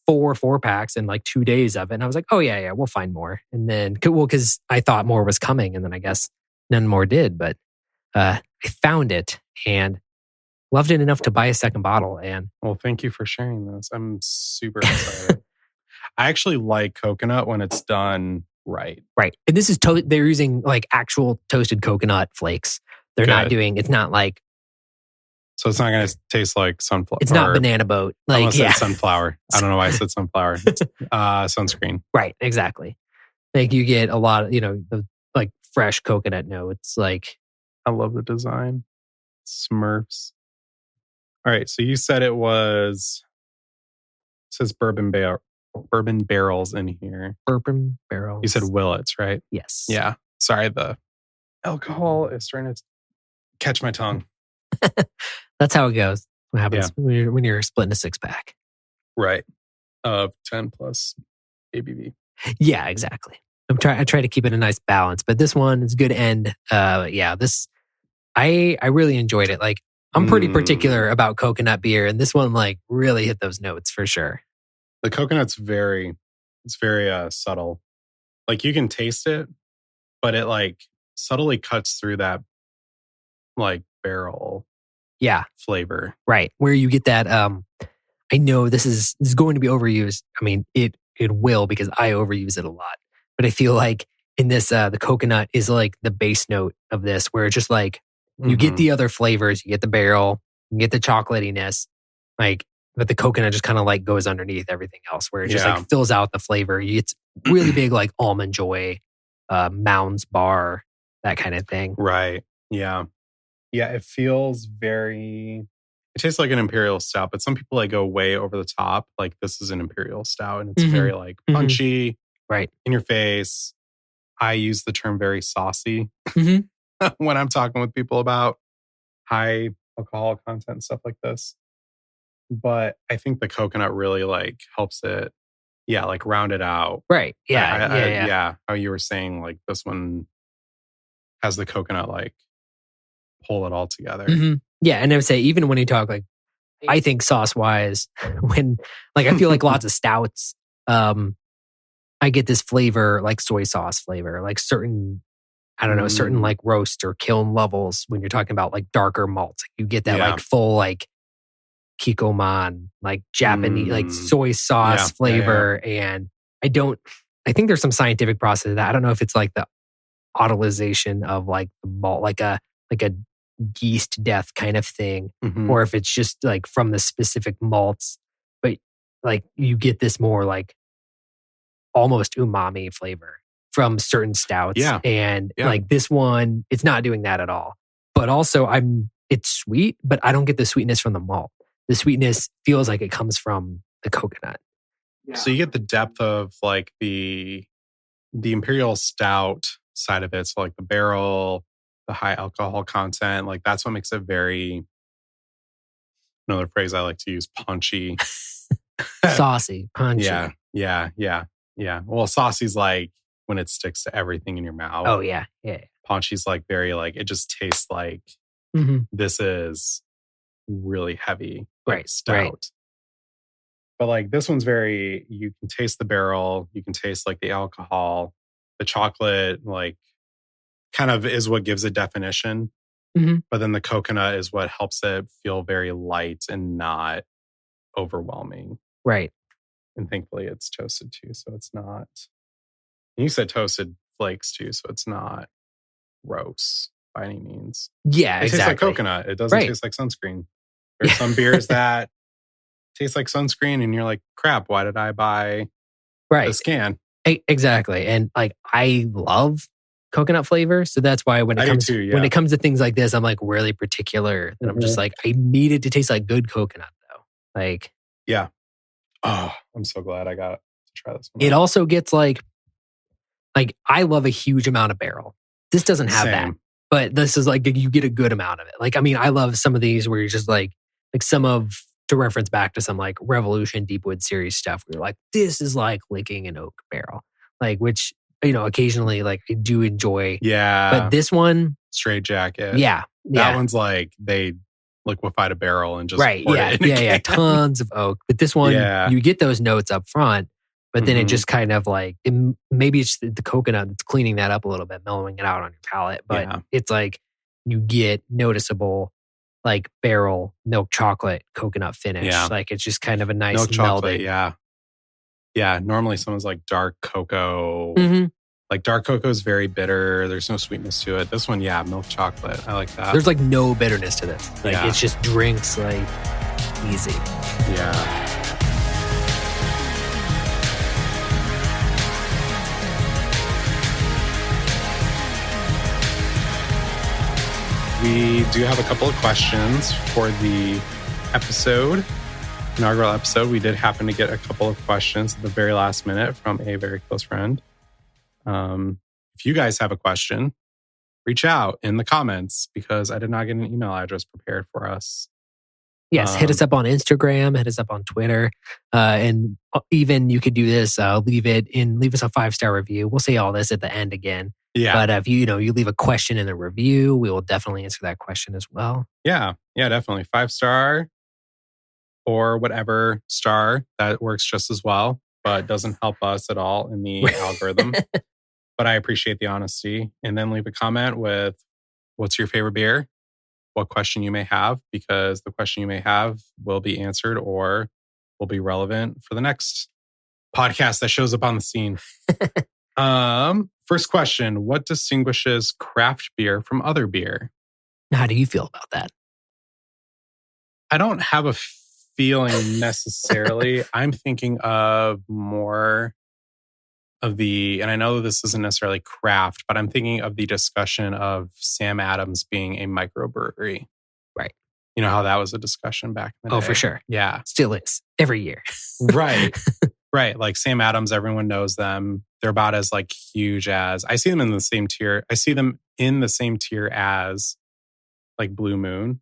4 4-packs in like 2 days of it. And I was like, oh, yeah, we'll find more. And then, because I thought more was coming. And then I guess none more did. But I found it and loved it enough to buy a second bottle. And well, thank you for sharing this. I'm super excited. I actually like coconut when it's done right. Right. And this is, they're using like actual toasted coconut flakes. They're not doing, it's not like, so it's not going to taste like sunflower. It's not banana boat. Like, I said sunflower. I don't know why I said sunflower. Sunscreen. Right, exactly. Like you get a lot of, the like fresh coconut notes. Like I love the design. Smurfs. All right, so you said it says bourbon barrels in here. Bourbon barrels. You said Willets, right? Yes. Yeah. Sorry, the alcohol is starting to catch my tongue. That's how it goes. What happens when you're splitting a 6-pack. Right. Of 10 plus ABV. Yeah, exactly. I try to keep it a nice balance, but this one is good end. This I really enjoyed it. Like I'm pretty particular about coconut beer, and this one like really hit those notes for sure. The coconut's very subtle. Like you can taste it, but it like subtly cuts through that like barrel flavor. Right. Where you get that I know this is going to be overused. I mean, it will because I overuse it a lot. But I feel like in this the coconut is like the base note of this where it's just like you get the other flavors, you get the barrel, you get the chocolatiness, like but the coconut just kind of like goes underneath everything else where it just like fills out the flavor. It's really big like Almond Joy, Mounds Bar, that kind of thing. Right. Yeah. Yeah, it feels it tastes like an imperial stout, but some people like go way over the top. Like this is an imperial stout and it's very like punchy, right in your face. I use the term very saucy when I'm talking with people about high alcohol content and stuff like this. But I think the coconut really like helps it, like round it out. Right. Yeah. Yeah. How you were saying like this one has the coconut like pull it all together. Yeah, and I would say even when you talk like I think sauce wise, when like I feel like lots of stouts, I get this flavor like soy sauce flavor, like certain I don't know, certain like roast or kiln levels when you're talking about like darker malts. You get that like full like Kikkoman, like Japanese, like soy sauce flavor. And I think there's some scientific process to that. I don't know if it's like the autolyzation of like the malt, like a yeast death kind of thing, or if it's just like from the specific malts. But like you get this more like almost umami flavor from certain stouts. And like this one, it's not doing that at all. But also it's sweet, but I don't get the sweetness from the malt. The sweetness feels like it comes from the coconut. So you get the depth of like the imperial stout side of it. So like the barrel, the high alcohol content, like that's what makes it very, another phrase I like to use, punchy. Saucy, punchy. Yeah. Well, saucy's like when it sticks to everything in your mouth. Oh, yeah. Punchy's like very like, it just tastes like this is really heavy stout. Right. But like this one's very, you can taste the barrel, you can taste like the alcohol, the chocolate, like kind of is what gives it definition. But then the coconut is what helps it feel very light and not overwhelming. Right. And thankfully it's toasted too. So it's not, you said toasted flakes too. So it's not gross by any means. Yeah, it tastes like coconut. It doesn't taste like sunscreen. There's some beers that taste like sunscreen and you're like, crap, why did I buy this can? Exactly. And like, I love coconut flavor. So that's why when it comes to things like this, I'm like really particular. And I'm just like, I need it to taste like good coconut though. Like, yeah. Oh, I'm so glad I got to try this one. It also gets like I love a huge amount of barrel. This doesn't have that. But this is like, you get a good amount of it. Like, I mean, I love some of these where you're just like some of, to reference back to some like Revolution Deepwood series stuff, where you're like, this is like licking an oak barrel. Like, which, you know, occasionally like I do enjoy. Yeah. But this one. Straight Jacket. Yeah. That one's like, they liquefied a barrel and just poured it in a can. Tons of oak. But this one, you get those notes up front. But then it just kind of like, maybe it's the coconut that's cleaning that up a little bit, mellowing it out on your palate. But it's like you get noticeable like barrel milk chocolate coconut finish. Yeah. Like it's just kind of a nice milk chocolate. melding. Yeah. Normally someone's like dark cocoa. Like dark cocoa is very bitter. There's no sweetness to it. This one, milk chocolate. I like that. There's like no bitterness to this. Like it's just drinks like easy. Yeah. We do have a couple of questions for the inaugural episode. We did happen to get a couple of questions at the very last minute from a very close friend. If you guys have a question, reach out in the comments because I did not get an email address prepared for us. Yes, hit us up on Instagram, hit us up on Twitter. And even you could do this, leave us a 5-star review. We'll say all this at the end again. Yeah. But if you leave a question in the review, we will definitely answer that question as well. Yeah, definitely. 5-star or whatever star, that works just as well, but doesn't help us at all in the algorithm. But I appreciate the honesty. And then leave a comment with what's your favorite beer, what question you may have, because the question you may have will be answered or will be relevant for the next podcast that shows up on the scene. First question, what distinguishes craft beer from other beer? How do you feel about that? I don't have a feeling necessarily. I'm thinking of more of and I know this isn't necessarily craft, but I'm thinking of the discussion of Sam Adams being a microbrewery. Right. You know how that was a discussion back in the day? Oh, for sure. Yeah. Still is. Every year. Right. Right. Like Sam Adams, everyone knows them. They're about as like huge as, I see them in the same tier. I see them in the same tier as like Blue Moon.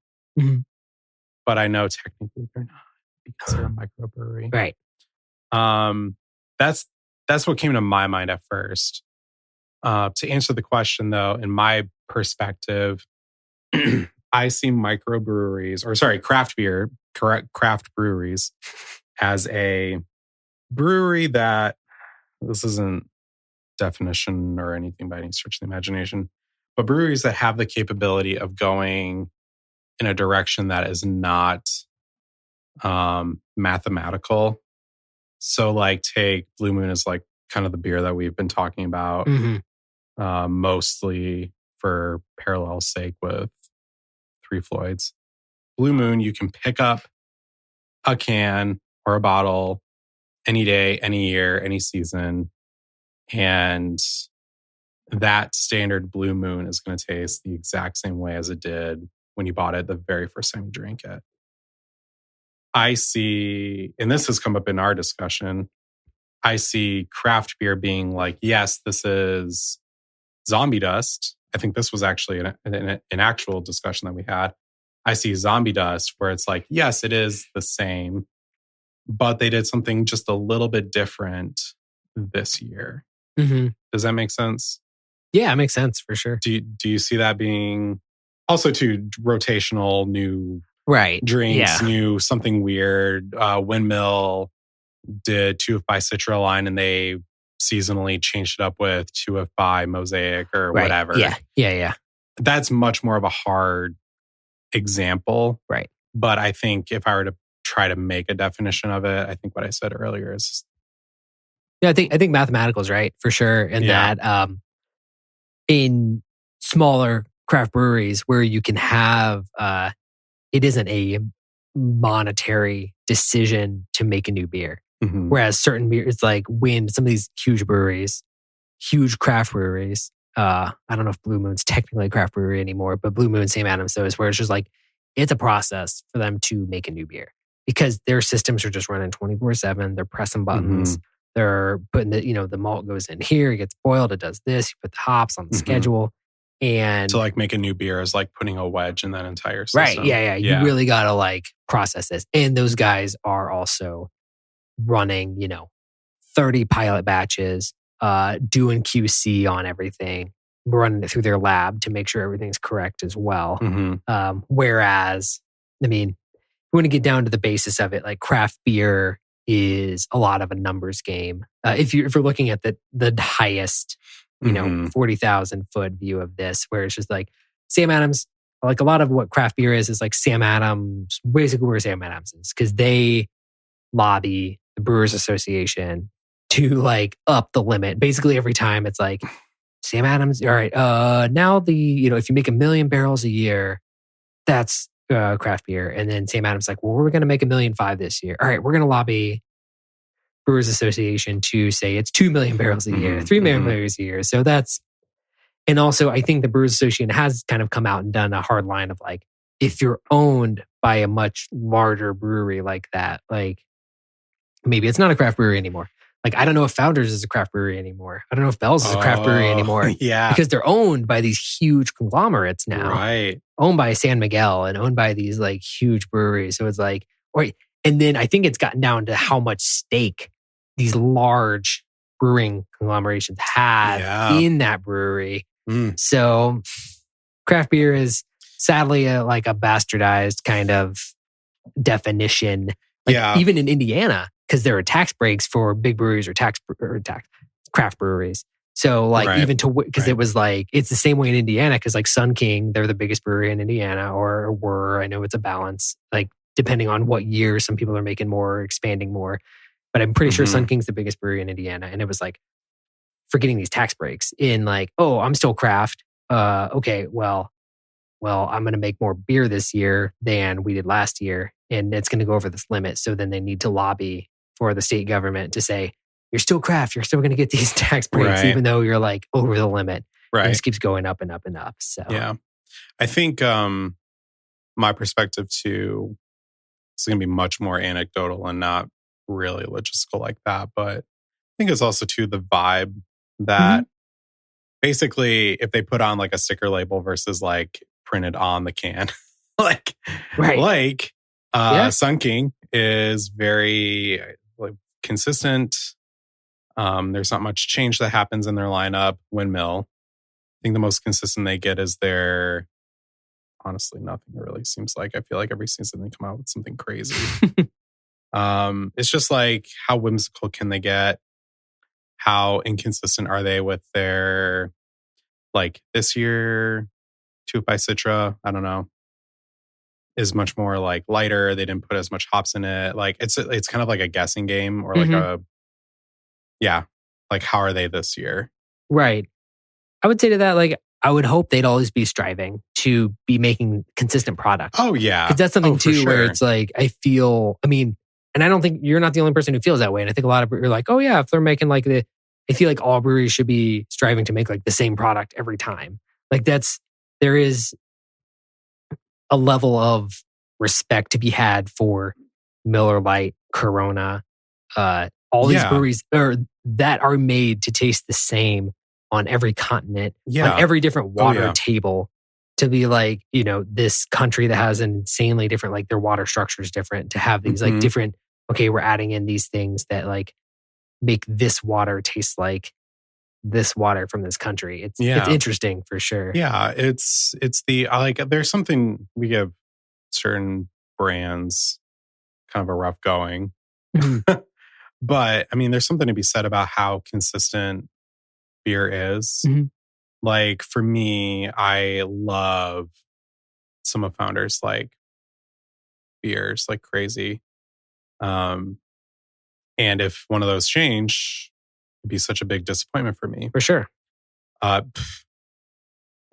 But I know technically they're not because they're a microbrewery. Right. That's what came to my mind at first. To answer the question though, in my perspective, I see craft beer craft breweries as a brewery that, this isn't definition or anything by any stretch of the imagination, but breweries that have the capability of going in a direction that is not mathematical. So like take Blue Moon as like kind of the beer that we've been talking about, mostly for parallel sake with Three Floyds. Blue Moon, you can pick up a can or a bottle any day, any year, any season. And that standard Blue Moon is going to taste the exact same way as it did when you bought it the very first time you drank it. I see, and this has come up in our discussion, I see craft beer being like, yes, this is zombie dust. I think this was actually an actual discussion that we had. I see zombie dust where it's like, yes, it is the same, but they did something just a little bit different this year. Does that make sense? Yeah, it makes sense for sure. Do you see that being also too rotational, new drinks, new something weird? Windmill did 2 by Citra line and they seasonally changed it up with 2 by Mosaic or whatever. Yeah. That's much more of a hard example. Right. But I think if I were to try to make a definition of it, I think what I said earlier is... Yeah, I think mathematical is right for sure. And that in smaller craft breweries where you can have, it isn't a monetary decision to make a new beer. Whereas certain beers like some of these huge breweries, huge craft breweries, I don't know if Blue Moon's technically a craft brewery anymore, but Blue Moon, Sam Adams, so is where it's just like, it's a process for them to make a new beer because their systems are just running 24/7. They're pressing buttons. They're putting the malt goes in here, it gets boiled, it does this, you put the hops on the schedule. And to like make a new beer is like putting a wedge in that entire system. Right. Yeah. You really got to like process this. And those guys are also running, 30 pilot batches, doing QC on everything, running it through their lab to make sure everything's correct as well. Whereas, I mean, you want to get down to the basis of it, like craft beer is a lot of a numbers game. If you're looking at the highest, 40,000 foot view of this, where it's just like Sam Adams, like a lot of what craft beer is like Sam Adams, basically where Sam Adams is, because they lobby the Brewers Association to like up the limit. Basically every time it's like Sam Adams, all right, now if you make 1 million barrels a year, that's craft beer. And then Sam Adams like, well, we're going to make 1.5 million this year. All right, we're going to lobby Brewers Association to say it's 2 million barrels a year, 3 million barrels a year. So that's, and also I think the Brewers Association has kind of come out and done a hard line of like, if you're owned by a much larger brewery like that, like maybe it's not a craft brewery anymore. Like, I don't know if Founders is a craft brewery anymore. I don't know if Bell's is a craft brewery anymore. Yeah. Because they're owned by these huge conglomerates now. Right. Owned by San Miguel and owned by these like huge breweries. So it's like, wait. And then I think it's gotten down to how much stake these large brewing conglomerations have in that brewery. So craft beer is sadly like a bastardized kind of definition. Like even in Indiana, because there are tax breaks for big breweries or tax craft breweries. So like even because it was like, it's the same way in Indiana because like Sun King, they're the biggest brewery in Indiana or were, I know it's a balance, like depending on what year some people are making more or expanding more. But I'm pretty sure Sun King's the biggest brewery in Indiana. And it was like, for getting these tax breaks in like, oh, I'm still craft. Okay, well, I'm going to make more beer this year than we did last year. And it's going to go over this limit. So then they need to lobby for the state government to say, you're still craft. You're still going to get these tax breaks, even though you're like over the limit. Right. And it just keeps going up and up and up. So yeah, I think my perspective too is going to be much more anecdotal and not really logistical like that. But I think it's also too the vibe that basically if they put on like a sticker label versus like printed on the can, Sun King is very like consistent. There's not much change that happens in their lineup. Windmill, I think the most consistent they get is their honestly nothing really seems like. I feel like every season they come out with something crazy. It's just like, how whimsical can they get? How inconsistent are they with their, like this year, 2 by Citra, I don't know, is much more like lighter. They didn't put as much hops in it. Like it's kind of like a guessing game, or like like how are they this year? Right. I would say to that, like, I would hope they'd always be striving to be making consistent products. Oh, yeah. Because that's something too where it's like, I mean, and I don't think you're not the only person who feels that way. And I think a lot of people are like, oh yeah, if they're making like I feel like all breweries should be striving to make like the same product every time. Like there is a level of respect to be had for Miller Lite, Corona, all these breweries that are made to taste the same on every continent, on every different water table, to be like, you know, this country that has an insanely different, like their water structure is different, to have these like different, okay, we're adding in these things that like make this water taste like this water from this country. It's interesting for sure. Yeah, it's like there's something, we give certain brands kind of a rough going. But I mean, there's something to be said about how consistent beer is. Like for me, I love some of Founders like beers like crazy. And if one of those change, it'd be such a big disappointment for me. For sure.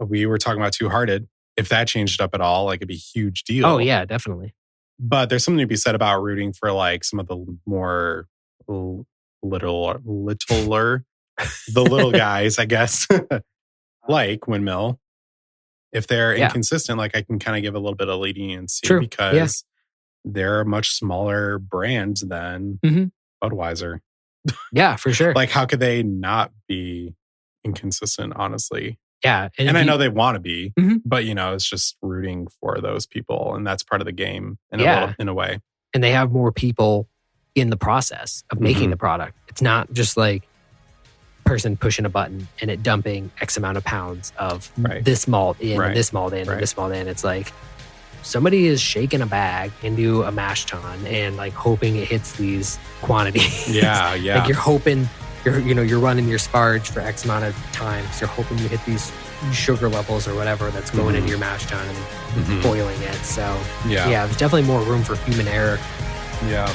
We were talking about Two Hearted. If that changed up at all, like it'd be a huge deal. Oh yeah, definitely. But there's something to be said about rooting for like some of the more littler, the little guys, I guess, like Windmill. If they're inconsistent, like I can kind of give a little bit of leniency because they're a much smaller brand than Budweiser. Yeah, for sure. Like, how could they not be inconsistent, honestly? Yeah. And I know they want to be, but, you know, it's just rooting for those people. And that's part of the game in a way. And they have more people in the process of making the product. It's not just like person pushing a button and it dumping X amount of pounds of this malt in and this malt in and this malt in. It's like somebody is shaking a bag into a mash tun and like hoping it hits these quantities. Yeah. Like you're hoping you're running your sparge for X amount of time. So you're hoping you hit these sugar levels or whatever that's going into your mash tun and boiling it. So yeah, there's definitely more room for human error. Yeah.